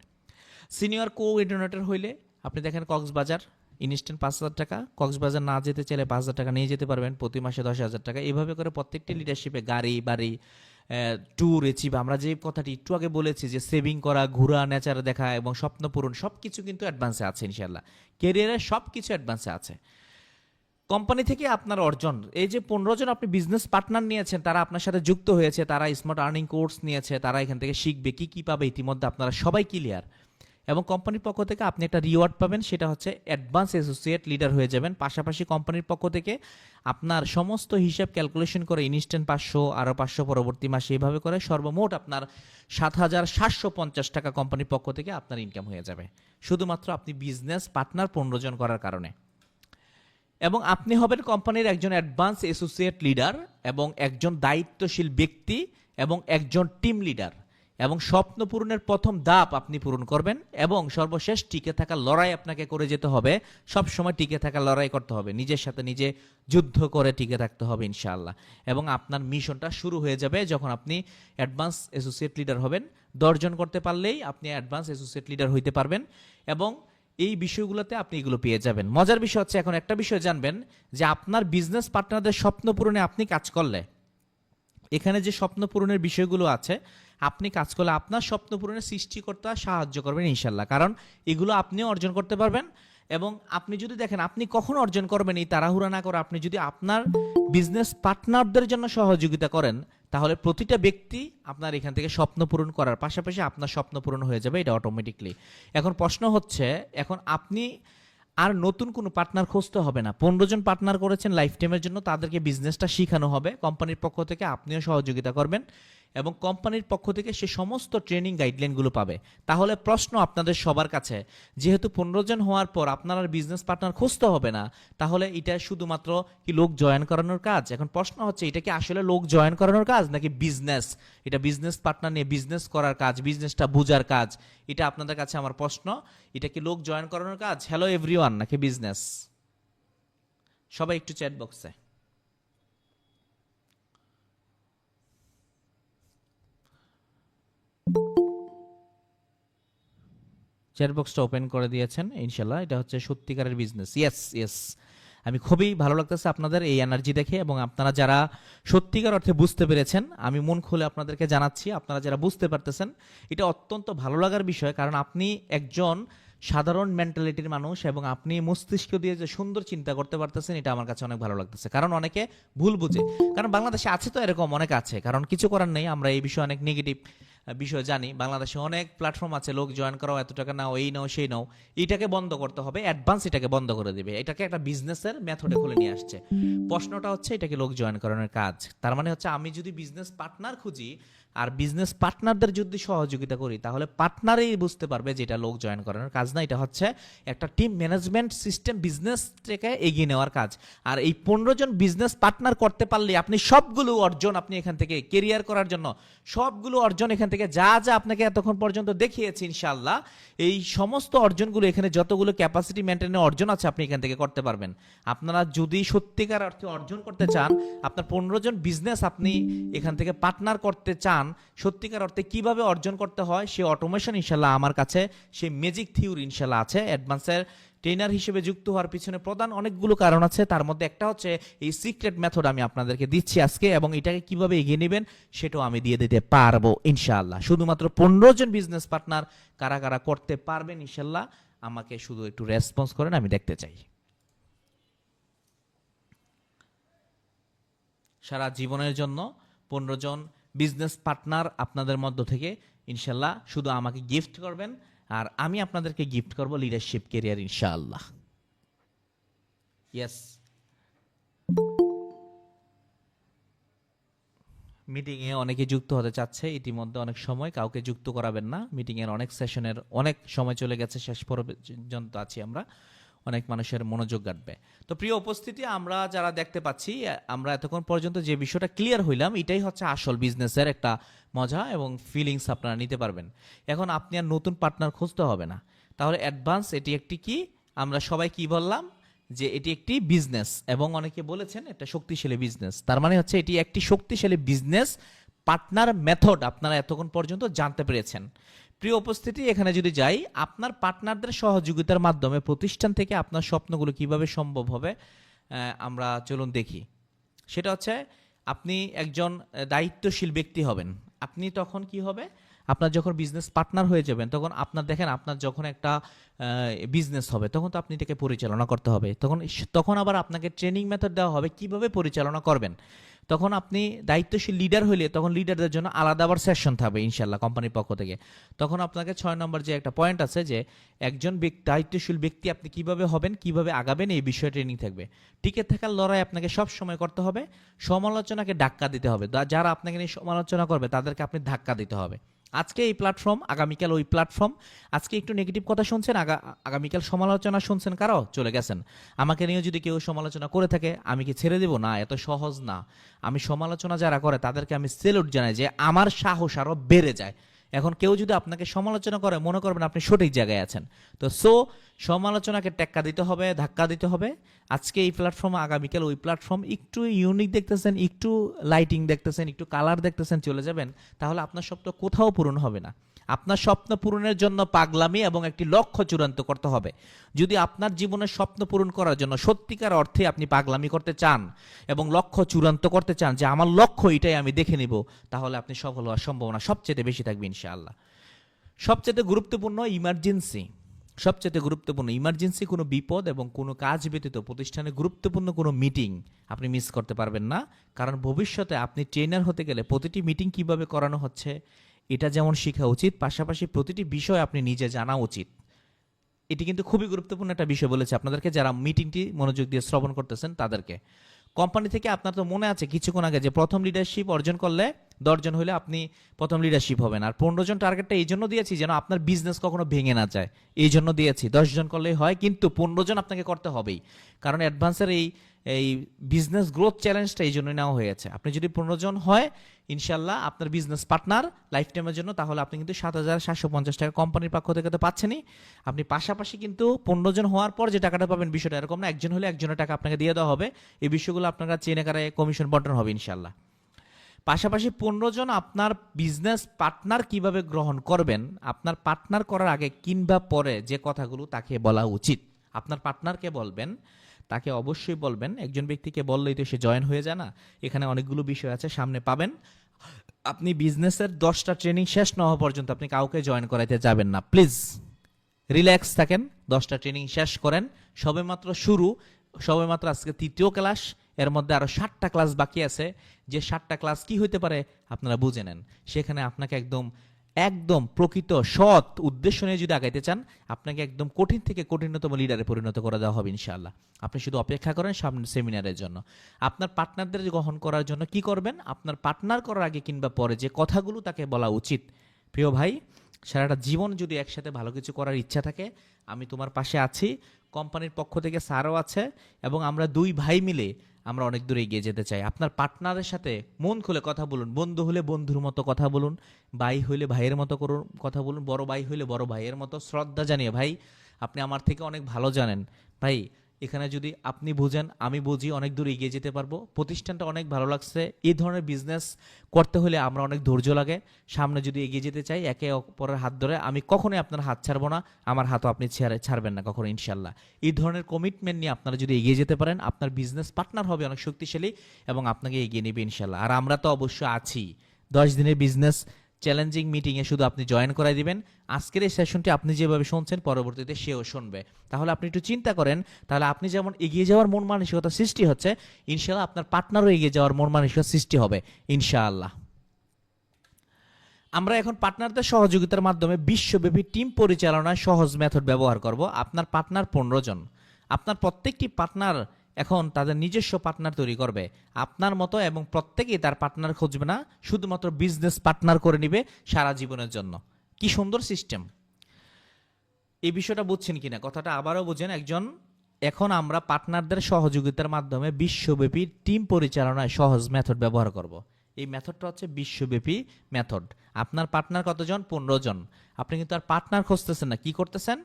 সিনিয়র কোঅর্ডিনেটর হইলে আপনি দেখেন কক্সবাজার, ইনস্ট্যান্ট 5,000 টাকা, কক্সবাজার না যেতে চাইলে 5,000 টাকা নিয়ে যেতে পারবেন, প্রতি মাসে 10,000 টাকা। এভাবে করে প্রত্যেকটি লিডারশিপে গাড়ি বাড়ি ট্যুর অ্যাচিভ, আমরা যে কথাটি একটু আগে বলেছি যে সেভিং করা, ঘোরা, নেচার দেখা এবং স্বপ্ন পূরণ, সব কিছু কিন্তু অ্যাডভান্সে আছে ইনশাল্লাহ। কেরিয়ারের সব কিছু অ্যাডভান্সে আছে। কোম্পানি থেকে আপনার অর্জন, এই যে 15 জন আপনি বিজনেস পার্টনার নিয়েছেন, তারা আপনার সাথে যুক্ত হয়েছে, তারা স্মার্ট আর্নিং কোর্স নিয়েছে, তারা এখান থেকে শিখবে, কি কি পাবে ইতিমধ্যে আপনারা সবাই ক্লিয়ার। এবং কোম্পানির পক্ষ থেকে আপনি একটা রিওয়ার্ড পাবেন, সেটা হচ্ছে অ্যাডভান্স অ্যাসোসিয়েট লিডার হয়ে যাবেন। পাশাপাশি কোম্পানির পক্ষ থেকে আপনার সমস্ত হিসাব ক্যালকুলেশন করে ইনস্ট্যান্ট 500, আরও 500 পরবর্তী মাসে, এভাবে করে সর্বমোট আপনার 7,750 টাকা কোম্পানির পক্ষ থেকে আপনার ইনকাম হয়ে যাবে, শুধুমাত্র আপনি বিজনেস পার্টনার 15 জন করার কারণে। এবং আপনি হবেন কোম্পানির একজন অ্যাডভান্স অ্যাসোসিয়েট লিডার এবং একজন দায়িত্বশীল ব্যক্তি এবং একজন টিম লিডার। এবং স্বপ্ন পূরণের প্রথম ধাপ আপনি পূরণ করবেন এবং সর্বশেষ টিকে থাকা লড়াই আপনাকে করে যেতে হবে। সব সময় টিকে থাকা লড়াই করতে হবে, নিজের সাথে নিজে যুদ্ধ করে টিকে থাকতে হবে ইনশাআল্লাহ। এবং আপনার মিশনটা শুরু হয়ে যাবে যখন আপনি অ্যাডভান্স অ্যাসোসিয়েট লিডার হবেন। 10 জন করতে পারলেই আপনি অ্যাডভান্স অ্যাসোসিয়েট লিডার হইতে পারবেন এবং এই বিষয়গুলোতে আপনি এগুলো পেয়ে যাবেন। মজার বিষয় হচ্ছে, এখন একটা বিষয় জানবেন যে আপনার বিজনেস পার্টনারদের স্বপ্ন পূরণে আপনি কাজ করলে, এখানে যে স্বপ্ন পূরণের বিষয়গুলো আছে, আপনি কাজ করলে আপনার স্বপ্ন পূরণের সৃষ্টিকর্তা সাহায্য করবেন ইনশাল্লাহ। কারণ এগুলো আপনিও অর্জন করতে পারবেন। এবং আপনি যদি দেখেন আপনি কখন অর্জন করবেন, এই তাড়াহুড়া না করে আপনি যদি আপনার বিজনেস পার্টনারদের জন্য সহযোগিতা করেন, তাহলে প্রতিটা ব্যক্তি আপনার এখান থেকে স্বপ্ন পূরণ করার পাশাপাশি আপনার স্বপ্ন পূরণ হয়ে যাবে, এটা অটোমেটিকলি। এখন প্রশ্ন হচ্ছে, এখন আপনি আর নতুন কোনো পার্টনার খুঁজতে হবে না। 15 জন পার্টনার করেছেন লাইফ টাইমের জন্য, তাদেরকে বিজনেসটা শেখানো হবে, কোম্পানির পক্ষ থেকে আপনিও সহযোগিতা করবেন এবং কোম্পানির পক্ষ থেকে সে সমস্ত ট্রেনিং গাইডলাইনগুলো পাবে। তাহলে প্রশ্ন আপনাদের সবার কাছে, যেহেতু 15 জন হওয়ার পর আপনার আর বিজনেস পার্টনার খুঁজতে হবে না, তাহলে এটা শুধুমাত্র কি লোক জয়েন করানোর কাজ? এখন প্রশ্ন হচ্ছে, এটা কি আসলে লোক জয়েন করানোর কাজ নাকি বিজনেস? এটা বিজনেস পার্টনার নিয়ে বিজনেস করার কাজ, বিজনেসটা বোঝার কাজ, এটা আপনাদের কাছে আমার প্রশ্ন। এটা কি লোক জয়েন করানোর কাজ, হ্যালো এভরিওয়ান, নাকি বিজনেস? সবাই একটু চ্যাট বক্সে। চ্যাট বক্সটা ওপেন করে দিয়েছেন ইনশাল্লাহ, এটা হচ্ছে সত্যিকারের বিজনেস। ইয়েস ইয়েস, আমি খুবই ভালো লাগতেছে আপনাদের এই এনার্জি দেখে। এবং আপনারা যারা সত্যিকার অর্থে বুঝতে পেরেছেন, আমি মন খুলে আপনাদেরকে জানাচ্ছি, আপনারা যারা বুঝতে পারতেছেন, এটা অত্যন্ত ভালো লাগার বিষয়। কারণ আপনি একজন সাধারণ মেন্টালিটির মানুষ এবং আপনি মস্তিষ্ক দিয়ে যে সুন্দর চিন্তা করতে পারতেছেন, এটা আমার কাছে অনেক ভালো লাগতেছে। কারণ অনেকে ভুল বুঝে, কারণ বাংলাদেশে আছে তো এরকম অনেক আছে, কারণ কিছু করার নেই, আমরা এই বিষয়ে অনেক নেগেটিভ বিষয় জানি। বাংলাদেশে অনেক প্ল্যাটফর্ম আছে, লোক জয়েন করাও, এত টাকা নাও, এই নাও সেই নাও, এটাকে বন্ধ করতে হবে, অ্যাডভান্স এটাকে বন্ধ করে দেবে, এটাকে একটা বিজনেসের মেথডে খুলে নিয়ে আসছে। প্রশ্নটা হচ্ছে, এটাকে লোক জয়েন করানোর কাজ। তার মানে হচ্ছে, আমি যদি বিজনেস পার্টনার খুঁজি আর বিজনেস পার্টনারদের যদি সহযোগিতা করি, তাহলে পার্টনারই বুঝতে পারবে যে এটা লোক জয়েন করানোর কাজ না, এটা হচ্ছে একটা টিম ম্যানেজমেন্ট সিস্টেম, বিজনেসটাকে এগিয়ে নেওয়ার কাজ। আর এই 15 জন বিজনেস পার্টনার করতে পারলে আপনি সবগুলো অর্জন, আপনি এখান থেকে কেরিয়ার করার জন্য সবগুলো অর্জন, এখান থেকে যা যা আপনাকে এতক্ষণ পর্যন্ত দেখিয়েছি ইনশাআল্লাহ, এই সমস্ত অর্জনগুলো, এখানে যতগুলো ক্যাপাসিটি মেনটেনের অর্জন আছে, আপনি এখান থেকে করতে পারবেন। আপনারা যদি সত্যিকার অর্থে অর্জন করতে চান, আপনার 15 জন বিজনেস আপনি এখান থেকে পার্টনার করতে চান, সত্যিকার অর্থে কিভাবে অর্জন করতে হয় সে অটোমেশন ইনশাল্লাহ আমার কাছে, সেই ম্যাজিক থিওরি ইনশাল্লাহ আছে। অ্যাডভান্সের ট্রেনার হিসেবে যুক্ত হওয়ার পিছনে প্রধান অনেকগুলো কারণ আছে, তার মধ্যে একটা হচ্ছে এই সিক্রেট মেথড আমি আপনাদেরকে দিচ্ছি আজকে, এবং এটাকে কিভাবে এগিয়ে নেবেন সেটাও আমি দিয়ে দিতে পারবো ইনশাআল্লাহ। শুধুমাত্র 15 জন বিজনেস পার্টনার কারা কারা করতে পারবেন ইনশাল্লাহ, আমাকে শুধু একটু রেসপন্স করেন, আমি দেখতে চাই। সারা জীবনের জন্য 15 জন বিজনেস পার্টনার আপনাদের মধ্য থেকে ইনশাল্লাহ শুধু আমাকে গিফট করবেন, আর আমি আপনাদেরকে গিফট করব লিডারশিপ ক্যারিয়ার ইনশাআল্লাহ। ইয়েস, মিটিংয়ে অনেকে যুক্ত হতে চাচ্ছে, ইতিমধ্যে অনেক সময় কাউকে যুক্ত করাবেন না। মিটিংয়ের অনেক সেশনের অনেক সময় চলে গেছে, শেষ পর্যন্ত আছি আমরা, অনেক মানুষের মনোযোগ কাটবে। তো প্রিয় উপস্থিতি, আমরা যারা দেখতে পাচ্ছি, আমরা এতক্ষণ পর্যন্ত যে বিষয়টা ক্লিয়ার হইলাম, এটাই হচ্ছে আসল বিজনেসের একটা মজা এবং ফিলিংস আপনারা নিতে পারবেন। এখন আপনি আর নতুন পার্টনার খুঁজতে হবে না। তাহলে অ্যাডভান্স এটি একটি কি, আমরা সবাই কি বললাম যে এটি একটি বিজনেস, এবং অনেকে বলেছেন এটা শক্তিশালী বিজনেস। তার মানে হচ্ছে এটি একটি শক্তিশালী বিজনেস পার্টনার মেথড আপনারা এতক্ষণ পর্যন্ত জানতে পেরেছেন। প্রিয় উপস্থিতি, এখানে যদি যাই, আপনার পার্টনারদের সহযোগিতার মাধ্যমে প্রতিষ্ঠান থেকে আপনার স্বপ্নগুলো কিভাবে সম্ভব হবে, আমরা চলুন দেখি। সেটা হচ্ছে আপনি একজন দায়িত্বশীল ব্যক্তি হবেন। আপনি তখন কি হবে, আপনার যখন বিজনেস পার্টনার হয়ে যাবেন, তখন আপনার দেখেন, আপনার যখন একটা বিজনেস হবে, তখন তো আপনি এটাকে পরিচালনা করতে হবে। তখন আবার আপনাকে ট্রেনিং মেথড দেওয়া হবে কিভাবে পরিচালনা করবেন। তখন আপনি দায়িত্বশীল লিডার হইলে তখন লিডারদের জন্য আলাদা আবার সেশন থাকবে ইনশাল্লাহ কোম্পানির পক্ষ থেকে। তখন আপনাকে 6 নম্বর যে একটা পয়েন্ট আছে, যে একজন দায়িত্বশীল ব্যক্তি আপনি কিভাবে হবেন, কিভাবে আগাবেন, এই বিষয়ে ট্রেনিং থাকবে। টিকে থাকার লড়াই আপনাকে সব সময় করতে হবে। সমালোচনাকে ধাক্কা দিতে হবে। যারা আপনাকে নিয়ে সমালোচনা করবে তাদেরকে আপনি ধাক্কা দিতে হবে। আজকে এই প্ল্যাটফর্ম, আগামীকাল ওই প্ল্যাটফর্ম। আজকে একটু নেগেটিভ কথা শুনছেন, আগামীকাল সমালোচনা শুনছেন, কারো চলে গেছেন। আমাকে নিয়ে যদি কেউ সমালোচনা করে থাকে, আমি কি ছেড়ে দেব? না, এত সহজ না। আমি সমালোচনা যারা করে তাদেরকে আমি সেলুট জানাই, যে আমার সাহস আরও বেড়ে যায়। এখন কেউ যদি আপনাকে সমালোচনা করে, মনে করবেন আপনি সঠিক জায়গায় আছেন। তো সমালোচনাকে টেক্কা দিতে হবে, ধাক্কা দিতে হবে। আজকে এই প্ল্যাটফর্ম, আগামীকাল ওই প্ল্যাটফর্ম। একটু ইউনিক দেখতেছেন, একটু লাইটিং দেখতেছেন, একটু কালার দেখতেছেন, চলে যাবেন, তাহলে আপনার স্বপ্ন কোথাও পূরণ হবে না। আপনার স্বপ্ন পূরণের জন্য পাগলামি এবং একটি লক্ষ্য চূড়ান্ত করতে হবে। যদি আপনার জীবনের স্বপ্ন পূরণ করার জন্য সত্যিকার অর্থে আপনি পাগলামি করতে চান এবং লক্ষ্য চূড়ান্ত করতে চান, যে আমার লক্ষ্য এটাই, আমি দেখে নিব, তাহলে আপনি সফল হওয়ার সম্ভাবনা সবচেয়ে বেশি থাকবে ইনশাআল্লাহ। সবচেয়ে গুরুত্বপূর্ণ ইমার্জেন্সি, সবচেয়ে গুরুত্বপূর্ণ ইমার্জেন্সি, কোনো বিপদ এবং কোনো কাজ ব্যতীত প্রতিষ্ঠানে গুরুত্বপূর্ণ কোনো মিটিং আপনি মিস করতে পারবেন না। কারণ ভবিষ্যতে আপনি ট্রেনার হতে গেলে প্রতিটি মিটিং কিভাবে করানো হচ্ছে এটা যেমন শেখা উচিত, পাশাপাশি প্রতিটি বিষয় আপনি নিজে জানা উচিত। এটি কিন্তু খুবই গুরুত্বপূর্ণ একটা বিষয় বলেছে আপনাদেরকে, যারা মিটিংটি মনোযোগ দিয়ে শ্রবণ করতেছেন তাদেরকে। কোম্পানি থেকে আপনার তো মনে আছে কিছুক্ষণ আগে, যে প্রথম লিডারশিপ অর্জন করলে 10 জন হলে আপনি প্রথম লিডারশিপ হবেন। আর 15 জন টার্গেটটা এই জন্য দিয়েছি যেন আপনার বিজনেস কখনো ভেঙে না যায়, এই জন্য দিয়েছি। 10 জন করলেই হয়, কিন্তু 15 জন আপনাকে করতে হবেই। কারণ অ্যাডভান্সের এই বিজনেস গ্রোথ চ্যালেঞ্জটা এই জন্যই নেওয়া হয়েছে। আপনি যদি 15 জন হয় ইনশাল্লাহ আপনার বিজনেস পার্টনার লাইফ টাইমের জন্য, তাহলে আপনি কিন্তু 7,750 টাকা কোম্পানির পক্ষ থেকে তো পাচ্ছেনই। আপনি পাশাপাশি কিন্তু 15 জন হওয়ার পর যে টাকাটা পাবেন, বিষয়টা এরকম না একজন হলে একজনের টাকা আপনাকে দিয়ে দেওয়া হবে। এই বিষয়গুলো আপনারা চেনে কারে কমিশন বন্টন হবে ইনশাল্লাহ। পাশাপাশি 15 জন আপনার বিজনেস পার্টনার কিভাবে গ্রহণ করবেন, আপনার পার্টনার করার আগে কিংবা পরে যে কথাগুলো তাকে বলা উচিত। আপনার পার্টনারকে বলবেন, তাকে অবশ্যই বলবেন। একজন ব্যক্তিকে বললেই তো সে জয়েন হয়ে যায় না। এখানে অনেকগুলো বিষয় আছে, সামনে পাবেন। আপনি বিজনেসের 10টা ট্রেনিং শেষ না হওয়া পর্যন্ত আপনি কাউকে জয়েন করাইতে যাবেন না, প্লিজ রিল্যাক্স থাকেন। 10টা ট্রেনিং শেষ করেন, সবেমাত্র শুরু, সবেমাত্র আজকে 3য় ক্লাস, এর মধ্যে আরো 7টা ক্লাস বাকি আছে। যে 7টা ক্লাস কি হইতে পারে আপনারা বুঝে নেন। সেখানে আপনাকে একদম একদম প্রকৃত সৎ উদ্দেশ্য নিয়ে যদি আগাইতে চান, আপনাকে একদম কঠিন থেকে কঠিনতম লিডারে পরিণত করে দেওয়া হবে ইনশাআল্লাহ। আপনি শুধু অপেক্ষা করেন সামনের সেমিনারের জন্য। আপনার পার্টনারদের গ্রহণ করার জন্য কি করবেন, আপনার পার্টনার করার আগে কিংবা পরে যে কথাগুলো তাকে বলা উচিত। প্রিয় ভাই, সারাটা জীবন যদি একসাথে ভালো কিছু করার ইচ্ছা থাকে, আমি তোমার পাশে আছি। কোম্পানির পক্ষ থেকে স্যারও আছে, এবং আমরা 2 ভাই মিলে আমরা অনেক দূরে এগিয়ে যেতে চাই। আপনার পার্টনারের সাথে মন খুলে কথা বলুন, বন্ধু হলে বন্ধুর মতো কথা বলুন, ভাই হইলে ভাইয়ের মতো করুন কথা বলুন, বড় ভাই হইলে বড় ভাইয়ের মতো শ্রদ্ধা জানিয়ে, ভাই আপনি আমার থেকে অনেক ভালো জানেন, ভাই এখানে যদি আপনি বুঝেন আমি বুঝি, অনেক দূর এগিয়ে যেতে পারবো। প্রতিষ্ঠানটা অনেক ভালো লাগছে। এই ধরনের বিজনেস করতে হলে আমরা অনেক ধৈর্য লাগে। সামনে যদি এগিয়ে যেতে চাই একে অপরের হাত ধরে, আমি কখনোই আপনার হাত ছাড়বো না, আমার হাতও আপনি ছাড়বেন না কখনো ইনশাল্লাহ। এই ধরনের কমিটমেন্ট নিয়ে আপনারা যদি এগিয়ে যেতে পারেন, আপনার বিজনেস পার্টনার হবে অনেক শক্তিশালী এবং আপনাকে এগিয়ে নেবে ইনশাল্লাহ। আর আমরা তো অবশ্যই আছি। 10 দিনের বিজনেস চ্যালেঞ্জিং মিটিংয়ে শুধু আপনি জয়েন করাই দিবেন। আজকের এই সেশনটি আপনি যেভাবে শুনছেন, পরবর্তীতে সেও শুনবে। তাহলে আপনি একটু চিন্তা করেন, তাহলে আপনি যেমন এগিয়ে যাওয়ার মন মানসিকতা সৃষ্টি হচ্ছে, ইনশাআল্লাহ আপনার পার্টনারও এগিয়ে যাওয়ার মন মানসিকতা সৃষ্টি হবে ইনশাআল্লাহ। আমরা এখন পার্টনারদের সহযোগিতার মাধ্যমে বিশ্বব্যাপী টিম পরিচালনায় সহজ মেথড ব্যবহার করব। আপনার পার্টনার 15 জন। আপনার প্রত্যেকটি পার্টনার এখন তাদের নিজস্ব পার্টনার তৈরি করবে আপনার মতো, এবং প্রত্যেকেই তার পার্টনার খুঁজবে না, শুধুমাত্র বিজনেস পার্টনার করে নিবে সারা জীবনের জন্য। কি সুন্দর সিস্টেম! এই বিষয়টা বুঝছেন কিনা কথাটা আবারও বুঝেন। এখন আমরা পার্টনারদের সহযোগিতার মাধ্যমে বিশ্বব্যাপী টিম পরিচালনায় সহজ মেথড ব্যবহার করব। এই মেথডটা হচ্ছে বিশ্বব্যাপী মেথড। আপনার পার্টনার কতজন? 15 জন। আপনি কিন্তু আর পার্টনার খুঁজতেছেন না, কি করতেছেন?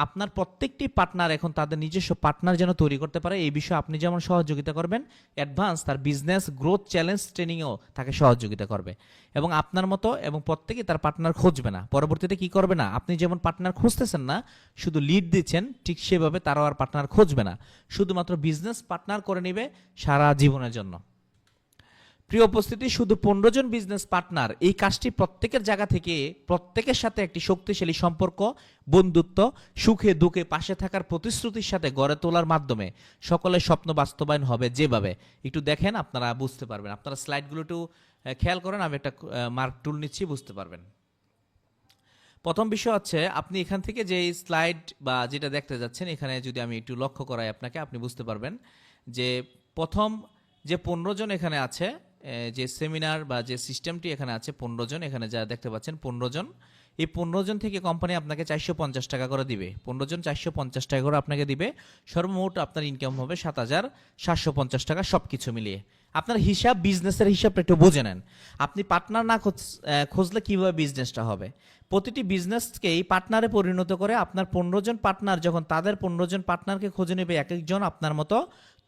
আপনার প্রত্যেকটি পার্টনার এখন তাদের নিজস্ব পার্টনার যেন তৈরি করতে পারে, এই বিষয়ে আপনি যেমন সহযোগিতা করবেন, অ্যাডভান্স তার বিজনেস গ্রোথ চ্যালেঞ্জ ট্রেনিংয়েও তাকে সহযোগিতা করবে। এবং আপনার মতো এবং প্রত্যেকেই তার পার্টনার খুঁজবে না। পরবর্তীতে কি করবে না, আপনি যেমন পার্টনার খুঁজতেছেন না, শুধু লিড দিচ্ছেন, ঠিক সেভাবে তারাও আর পার্টনার খুঁজবে না, শুধুমাত্র বিজনেস পার্টনার করে নেবে সারা জীবনের জন্য। প্রিয় উপস্থিতি, শুধু 15 জন বিজনেস পার্টনার এই কাজটি প্রত্যেকের জায়গা থেকে প্রত্যেকের সাথে একটি শক্তিশালী সম্পর্ক, বন্ধুত্ব, সুখে দুঃখে পাশে থাকার প্রতিশ্রুতির সাথে গড়ে তোলার মাধ্যমে সকলের স্বপ্ন বাস্তবায়ন হবে। যেভাবে একটু দেখেন আপনারা বুঝতে পারবেন। আপনারা স্লাইডগুলো একটু খেয়াল করেন, আমি একটা মার্ক টুল নিচ্ছি, বুঝতে পারবেন। প্রথম বিষয় হচ্ছে, আপনি এখান থেকে যে স্লাইড বা যেটা দেখতে যাচ্ছেন, এখানে যদি আমি একটু লক্ষ্য করাই আপনাকে, আপনি বুঝতে পারবেন যে প্রথম যে 15 জন এখানে আছে, যে সেমিনার বা যে সিস্টেমটি এখানে আছে, 15 জন এখানে যা দেখতে পাচ্ছেন 15 জন, এই 15 জন থেকে কোম্পানি আপনাকে 450 টাকা করে দিবে। 15 জন 450 টাকা করে আপনাকে দিবে। সর্বমোট আপনার ইনকাম হবে 7,750 টাকা, সব কিছু মিলিয়ে। আপনার হিসাব, বিজনেসের হিসাবটা একটু বুঝে নেন। আপনি পার্টনার না খুঁজলে কিভাবে বিজনেসটা হবে? প্রতিটি বিজনেসকেই পার্টনারে পরিণত করে আপনার 15 জন পার্টনার যখন তাদের 15 জন পার্টনারকে খুঁজে নেবে এক একজন আপনার মতো,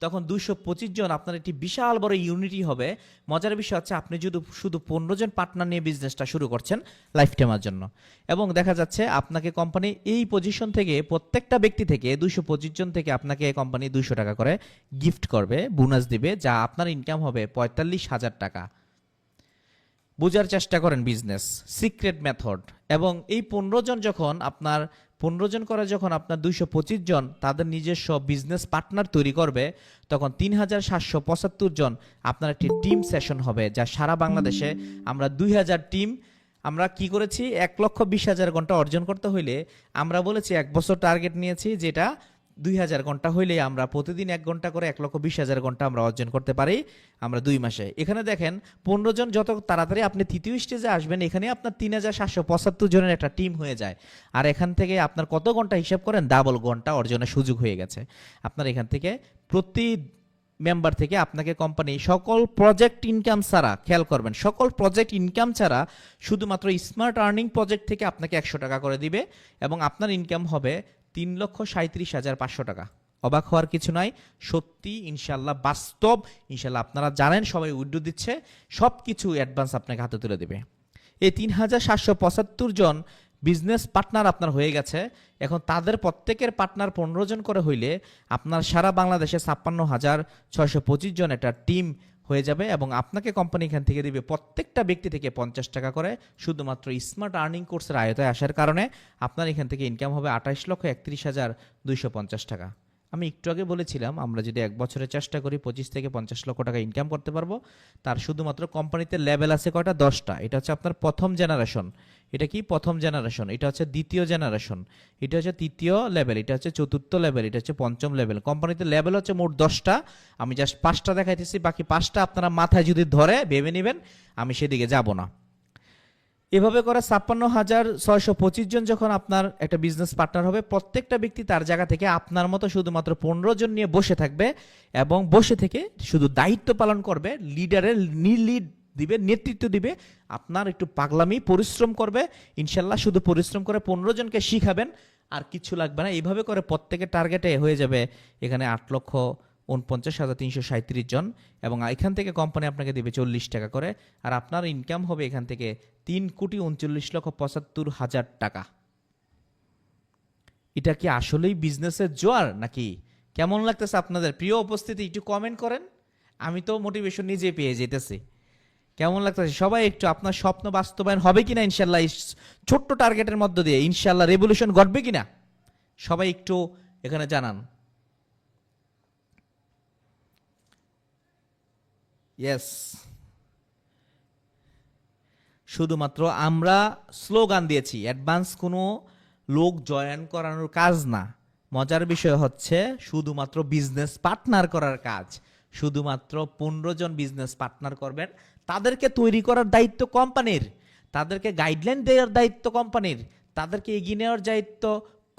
তখন 225 জন, আপনার একটি বিশাল বড় ইউনিটি হবে। মজার বিষয় হচ্ছে, আপনি যদি শুধু 15 জন পার্টনার নিয়ে বিজনেসটা শুরু করছেন লাইফ টাইমের জন্য, এবং দেখা যাচ্ছে আপনাকে কোম্পানি এই পজিশন থেকে, প্রত্যেকটা ব্যক্তি থেকে 225 জন থেকে আপনাকে কোম্পানি 200 টাকা করে গিফট করবে, বোনাস দিবে, যা আপনার ইনকাম হবে 45,000 টাকা। বোঝার চেষ্টা করেন বিজনেস সিক্রেট মেথড। এবং এই 15 জন যখন আপনার 15 জন করে যখন আপনার 225 জন তাদের নিজস্ব বিজনেস পার্টনার তৈরি করবে, তখন 3,775 জন আপনার একটি টিম সেশন হবে, যা সারা বাংলাদেশে আমরা 2,000 টিম। আমরা কি করেছি, 1,20,000 ঘন্টা অর্জন করতে হইলে আমরা বলেছি 1 বছর টার্গেট নিয়েছি, যেটা 2,000 ঘন্টা হইলে আমরা প্রতিদিন 1 ঘন্টা করে 1,20,000 ঘন্টা আমরা অর্জন করতে পারি আমরা 2 মাসে। এখানে দেখেন 15 জন যত তাড়াতাড়ি আপনি তৃতীয় স্টেজে আসবেন, এখানে আপনার 3,775 জনের একটা টিম হয়ে যায়। আর এখান থেকে আপনার কত ঘন্টা হিসাব করেন, ডাবল ঘন্টা অর্জনের সুযোগ হয়ে গেছে। আপনার এখান থেকে প্রতি মেম্বার থেকে আপনাকে কোম্পানি সকল প্রজেক্ট ইনকাম ছাড়া, খেয়াল করবেন, সকল প্রজেক্ট ইনকাম ছাড়া শুধুমাত্র স্মার্ট আর্নিং প্রজেক্ট থেকে আপনাকে 100 টাকা করে দিবে, এবং আপনার ইনকাম হবে 3,37,500 টাকা। অবাক হওয়ার কিছু নাই, সত্যি ইনশাল্লাহ বাস্তব। ইনশাল্লাহ আপনারা জানেন সবাই উইড্রো দিচ্ছে, সব কিছু অ্যাডভান্স আপনাকে হাতে তুলে দেবে। এই 3,775 জন বিজনেস পার্টনার আপনার হয়ে গেছে। এখন তাদের প্রত্যেকের পার্টনার 15 জন করে হইলে আপনার সারা বাংলাদেশে 56,625 জন একটা টিম হয়ে যাবে, এবং আপনাকে কোম্পানি এখান থেকে দিবে প্রত্যেকটা ব্যক্তি থেকে 50 টাকা করে, শুধুমাত্র স্মার্ট আর্নিং কোর্সের আয়তায় আসার কারণে আপনার এখান থেকে ইনকাম হবে 28,31,250 টাকা। আমি একটু আগে বলেছিলাম, আমরা যদি 1 বছরে চেষ্টা করি 25 থেকে 50 লক্ষ টাকা ইনকাম করতে পারবো। তার শুধুমাত্র কোম্পানিতে লেভেল আছে কয়টা? 10টা। এটা হচ্ছে আপনার প্রথম জেনারেশন। এটা কি প্রথম জেনারেশন? এটা হচ্ছে দ্বিতীয় জেনারেশন। এটা হচ্ছে তৃতীয় লেভেল। এটা হচ্ছে চতুর্থ লেভেল। এটা হচ্ছে পঞ্চম লেভেল। কোম্পানিতে লেভেল হচ্ছে মোট 10টা। আমি জাস্ট 5টা দেখাইতেছি, বাকি 5টা আপনারা মাথায় যদি ধরে ভেবে নেবেন, আমি সেদিকে যাব না। এভাবে করে 56,625 জন যখন আপনার একটা বিজনেস পার্টনার হবে, প্রত্যেকটা ব্যক্তি তার জায়গা থেকে আপনার মতো শুধুমাত্র 15 জন নিয়ে বসে থাকবে, এবং বসে থেকে শুধু দায়িত্ব পালন করবে, লিডারের লিড দিবে, নেতৃত্ব দিবে। আপনার একটু পাগলামি, পরিশ্রম করবে, ইনশাল্লাহ শুধু পরিশ্রম করে 15 জনকে শিখাবেন, আর কিছু লাগবে না। এইভাবে করে প্রত্যেকের টার্গেটে হয়ে যাবে এখানে 8,49,337 জন, এবং এখান থেকে কোম্পানি আপনাকে দেবে 40 টাকা করে, আর আপনার ইনকাম হবে এখান থেকে 3,39,75,000 টাকা। এটা কি আসলেই বিজনেসের জোয়ার নাকি? কেমন লাগতেছে আপনাদের? প্রিয় উপস্থিতি একটু কমেন্ট করেন। আমি তো মোটিভেশন নিজে পেয়ে যেতেছি। কেমন লাগতেছে সবাই? একটু আপনার স্বপ্ন বাস্তবায়ন হবে কিনা ইনশাল্লাহ? ছোট্ট টার্গেটের মধ্য দিয়ে ইনশাল্লাহ রেভলিউশন ঘটবে কিনা? সবাই একটু এখানে জানান। ইয়েস, শুধুমাত্র আমরা স্লোগান দিয়েছি, অ্যাডভান্স কোনো লোক জয়েন করানোর কাজ না। মজার বিষয় হচ্ছে শুধুমাত্র বিজনেস পার্টনার করার কাজ। শুধুমাত্র 15 জন বিজনেস পার্টনার করবেন, তাদেরকে তৈরি করার দায়িত্ব কোম্পানির, তাদেরকে গাইডলাইন দেওয়ার দায়িত্ব কোম্পানির, তাদেরকে এগিয়ে নেওয়ার দায়িত্ব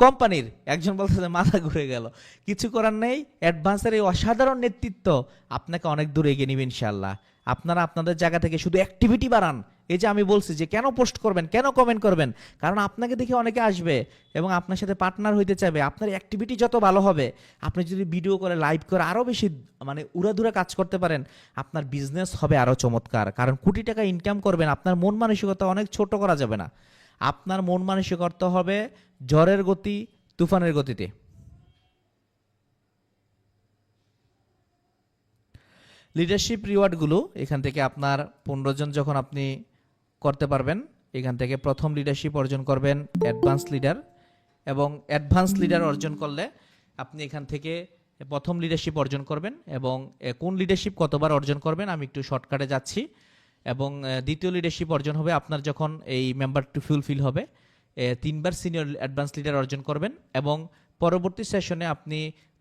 কোম্পানির। একজন বলতে মাথা ঘুরে গেল, কিছু করার নেই। অ্যাডভান্সের এই অসাধারণ নেতৃত্ব আপনাকে অনেক দূর এগিয়ে নেবে ইনশাল্লাহ। আপনারা আপনাদের জায়গা থেকে শুধু অ্যাক্টিভিটি বাড়ান। এই যে আমি বলছি যে কেন পোস্ট করবেন, কেন কমেন্ট করবেন, কারণ আপনাকে দেখে অনেকে আসবে এবং আপনার সাথে পার্টনার হইতে চাইবে। আপনার অ্যাক্টিভিটি যত ভালো হবে, আপনি যদি ভিডিও করে লাইভ করে আরও বেশি মানে উড়াধুরা কাজ করতে পারেন, আপনার বিজনেস হবে আরও চমৎকার। কারণ কোটি টাকা ইনকাম করবেন, আপনার মন মানসিকতা অনেক ছোট করা যাবে না। আপনার মন মানসিকতা হবে ঝড়ের গতি, তুফানের গতিতে। লিডারশিপ রিওয়ার্ডগুলো এখান থেকে আপনার 15 জন যখন আপনি করতে পারবেন, এখান থেকে প্রথম লিডারশিপ অর্জন করবেন অ্যাডভান্স লিডার, এবং অ্যাডভান্স লিডার অর্জন করলে আপনি এখান থেকে প্রথম লিডারশিপ অর্জন করবেন। এবং কোন লিডারশিপ কতবার অর্জন করবেন আমি একটু শর্টকাটে যাচ্ছি। এবং দ্বিতীয় লিডারশিপ অর্জন হবে আপনার যখন এই মেম্বার টু ফুলফিল হবে, 3বার সিনিয়র অ্যাডভান্স লিডার অর্জন করবেন। এবং পরবর্তী সেশনে আপনি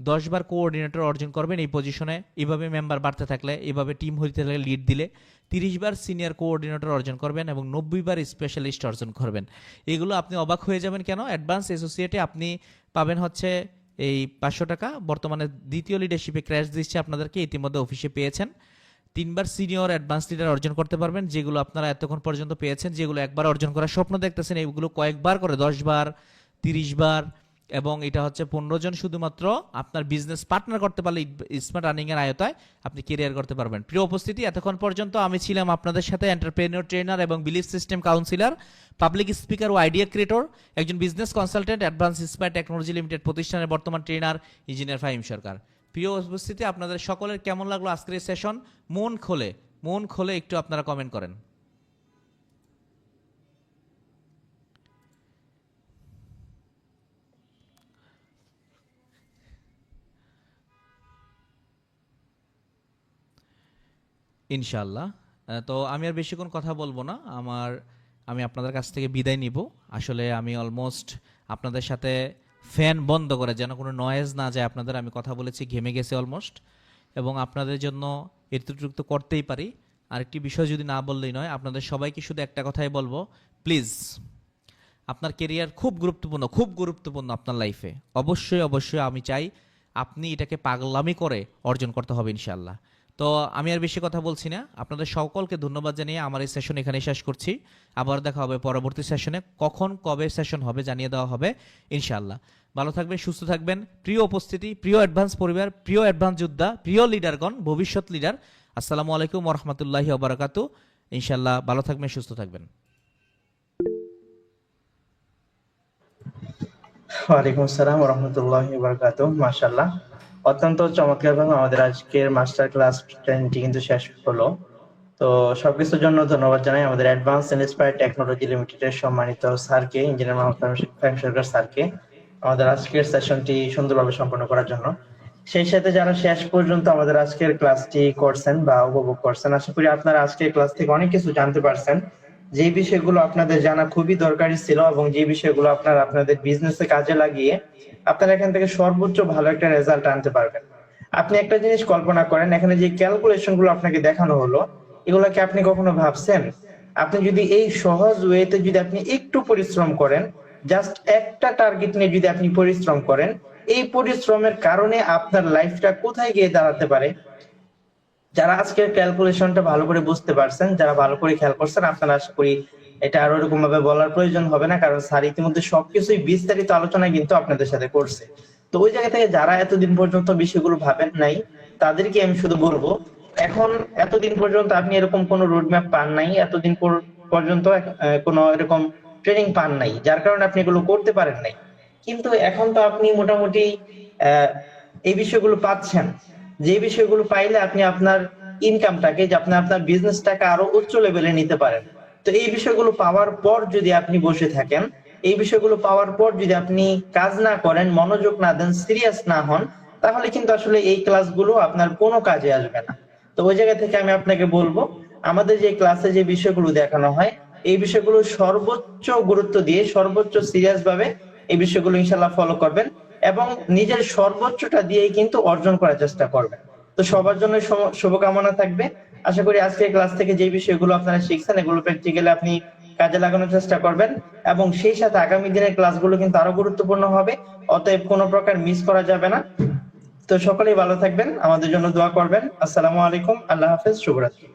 10বার কোঅর্ডিনেটর অর্জন করবেন এই পজিশনে। এইভাবে মেম্বার বাড়তে থাকলে, এইভাবে টিম হইতে থাকলে, লিড দিলে 30বার সিনিয়র কোঅর্ডিনেটর অর্জন করবেন এবং 90বার স্পেশালিস্ট অর্জন করবেন। এগুলো আপনি অবাক হয়ে যাবেন কেন। অ্যাডভান্স অ্যাসোসিয়েটে আপনি পাবেন হচ্ছে এই 500 টাকা। বর্তমানে দ্বিতীয় লিডারশিপে ক্র্যাশ দিচ্ছে আপনাদেরকে, ইতিমধ্যে অফিসে পেয়েছেন। 3বার সিনিয়র অ্যাডভান্স লিডার অর্জন করতে পারবেন, যেগুলো আপনারা এতক্ষণ পর্যন্ত পেয়েছেন। যেগুলো একবার অর্জন করার স্বপ্ন দেখতেছেন, এইগুলো কয়েকবার করে 10 বার, 30 বার, এবং এটা হচ্ছে 15 জন শুধুমাত্র আপনার বিজনেস পার্টনার করতে পারলে স্মার্ট আর্নিং এর আয়তায় আপনি কেরিয়ার করতে পারবেন। প্রিয় উপস্থিতি, এতক্ষণ পর্যন্ত আমি ছিলাম আপনাদের সাথে এন্টারপ্রেনিউর ট্রেনার এবং belief system counsellor, public speaker ও আইডিয়া ক্রিয়েটর, একজন business consultant, advance inspire technology limited প্রতিষ্ঠানের বর্তমান ট্রেনার ইঞ্জিনিয়ার ফাহিম সরকার। প্রিয় উপস্থিতি, আপনাদের সকলের কেমন লাগলো আজকের এই সেশন? মন খোলে একটু আপনারা কমেন্ট করেন। ইনশাল্লাহ। তো আমি আর বেশিক্ষণ কথা বলবো না, আমি আপনাদের কাছ থেকে বিদায় নিব। আসলে আমি অলমোস্ট আপনাদের সাথে ফ্যান বন্ধ করে যেন কোনো নয়েজ না যায় আপনাদের, আমি কথা বলেছি, ঘেমে গেছে অলমোস্ট, এবং আপনাদের জন্য এতটুকু তো করতেই পারি। আরেকটি বিষয় যদি না বললেই নয়, আপনাদের সবাইকে শুধু একটা কথাই বলবো, প্লিজ, আপনার কেরিয়ার খুব গুরুত্বপূর্ণ আপনার লাইফে। অবশ্যই আমি চাই আপনি এটাকে পাগলামি করে অর্জন করতে হবে ইনশাল্লাহ। তো আমি আর বেশি কথা বলছি না, আপনাদের সকলকে ধন্যবাদ জানিয়ে আমার এই সেশন এখানে শেষ করছি। আবার দেখা হবে পরবর্তী সেশনে, কখন কবে সেশন হবে জানিয়ে দেওয়া হবে ইনশাল্লাহ। ভালো থাকবেন, সুস্থ থাকবেন। প্রিয় উপস্থিতি, প্রিয় অ্যাডভান্স পরিবার, প্রিয় অ্যাডভান্স যোদ্ধা, প্রিয় লিডারগণ, ভবিষ্যৎ লিডার, আসসালামু আলাইকুম ওয়া রাহমাতুল্লাহি ওয়া বারাকাতুহু। ইনশাল্লাহ ভালো থাকবেন, সুস্থ থাকবেন। ওয়ালাইকুম আসসালাম ওয়া রাহমাতুল্লাহি ওয়া বারাকাতুহু। মাশাআল্লাহ, অত্যন্ত চমৎকারভাবে আমাদের আজকের মাস্টার ক্লাস ট্রেনিংটি কিন্তু শেষ হলো। তো সবকিছুর জন্য ধন্যবাদ জানাই আমাদের অ্যাডভান্স ইন্সপায়ার টেকনোলজি লিমিটেডের সম্মানিত স্যারকে, ইঞ্জিনিয়ার মোহাম্মদ ফাহিম সরকার স্যারকে, আমাদের আজকের সেশনটি সুন্দরভাবে সম্পন্ন করার জন্য। সেই সাথে যারা শেষ পর্যন্ত আমাদের আজকের ক্লাসটি করছেন বা উপভোগ করছেন, আশা করি আপনারা আজকের ক্লাস থেকে অনেক কিছু জানতে পারছেন। যে বিষয়গুলো আপনাদের জানা খুবই দরকারি ছিল এবং যে বিষয়গুলো আপনারা আপনাদের বিজনেসে কাজে লাগিয়ে আপনারা এখান থেকে সর্বোচ্চ ভালো একটা রেজাল্ট আনতে পারবেন। আপনি একটা জিনিস কল্পনা করেন, এখানে যে ক্যালকুলেশন গুলো আপনাকে দেখানো হলো, এগুলো কি আপনি কখনো ভাবছেন? আপনি যদি এই সহজ ওয়েতে যদি আপনি একটু পরিশ্রম করেন, জাস্ট একটা টার্গেট নিয়ে যদি আপনি পরিশ্রম করেন, এই পরিশ্রমের কারণে আপনার লাইফটা কোথায় গিয়ে দাঁড়াতে পারে। যারা আজকের ক্যালকুলেশনটা ভালো করে বুঝতে পারছেন, যারা ভালো করে খেয়াল করছেন, আপনারা আশা করি এটা আরো এরকম ভাবে বলার প্রয়োজন হবে না, কারণ স্যার ইতিমধ্যে সবকিছুই বিস্তারিত আলোচনা কিন্তু আপনাদের সাথে করছে। তো ওই জায়গা থেকে যারা এতদিন পর্যন্ত বিষয়গুলো ভাবেন নাই, তাদেরকে আমি শুধু বলবো, এখন এতদিন পর্যন্ত আপনি এরকম কোনো রোডম্যাপ পান নাই, এতদিন পর্যন্ত কোনো এরকম ট্রেনিং পান নাই, যার কারণে আপনি এগুলো করতে পারেন নাই। কিন্তু এখন তো আপনি মোটামুটি এই বিষয়গুলো পাচ্ছেন, যে বিষয়গুলো পাইলে আপনি আপনার ইনকামটাকে, যে আপনি আপনার বিজনেসটাকে আরো উচ্চ লেভেলে নিতে পারেন। তো এই বিষয়গুলো পাওয়ার পর যদি আপনি বসে থাকেন, এই বিষয়গুলো পাওয়ার পর যদি আপনি কাজ না করেন, মনোযোগ না দেন, সিরিয়াস না হন, তাহলে কিন্তু আসলে এই ক্লাসগুলো আপনার কোনো কাজে আসবে না। তো ওই জায়গা থেকে আমি আপনাকে বলবো, আমাদের যে ক্লাসে যে বিষয়গুলো দেখানো হয়, এই বিষয়গুলো সর্বোচ্চ গুরুত্ব দিয়ে, সর্বোচ্চ সিরিয়াস ভাবে এই বিষয়গুলো ইনশাল্লাহ ফলো করবেন। এবং নিজের সর্বোচ্চটা দিয়েই কিন্তু অর্জন করার চেষ্টা করবেন। তো সবার জন্য শুভকামনা থাকবে। আশা করি আজকের ক্লাস থেকে যে বিষয়গুলো আপনারা শিখছেন এগুলো প্র্যাকটিক্যালি আপনি কাজে লাগানোর চেষ্টা করবেন, এবং সেই সাথে আগামী দিনের ক্লাসগুলো কিন্তু আরো গুরুত্বপূর্ণ হবে, অতএব কোনো প্রকার মিস করা যাবে না। তো সকলেই ভালো থাকবেন, আমাদের জন্য দোয়া করবেন। আসসালামু আলাইকুম, আল্লাহ হাফেজ, শুভরাত্রি।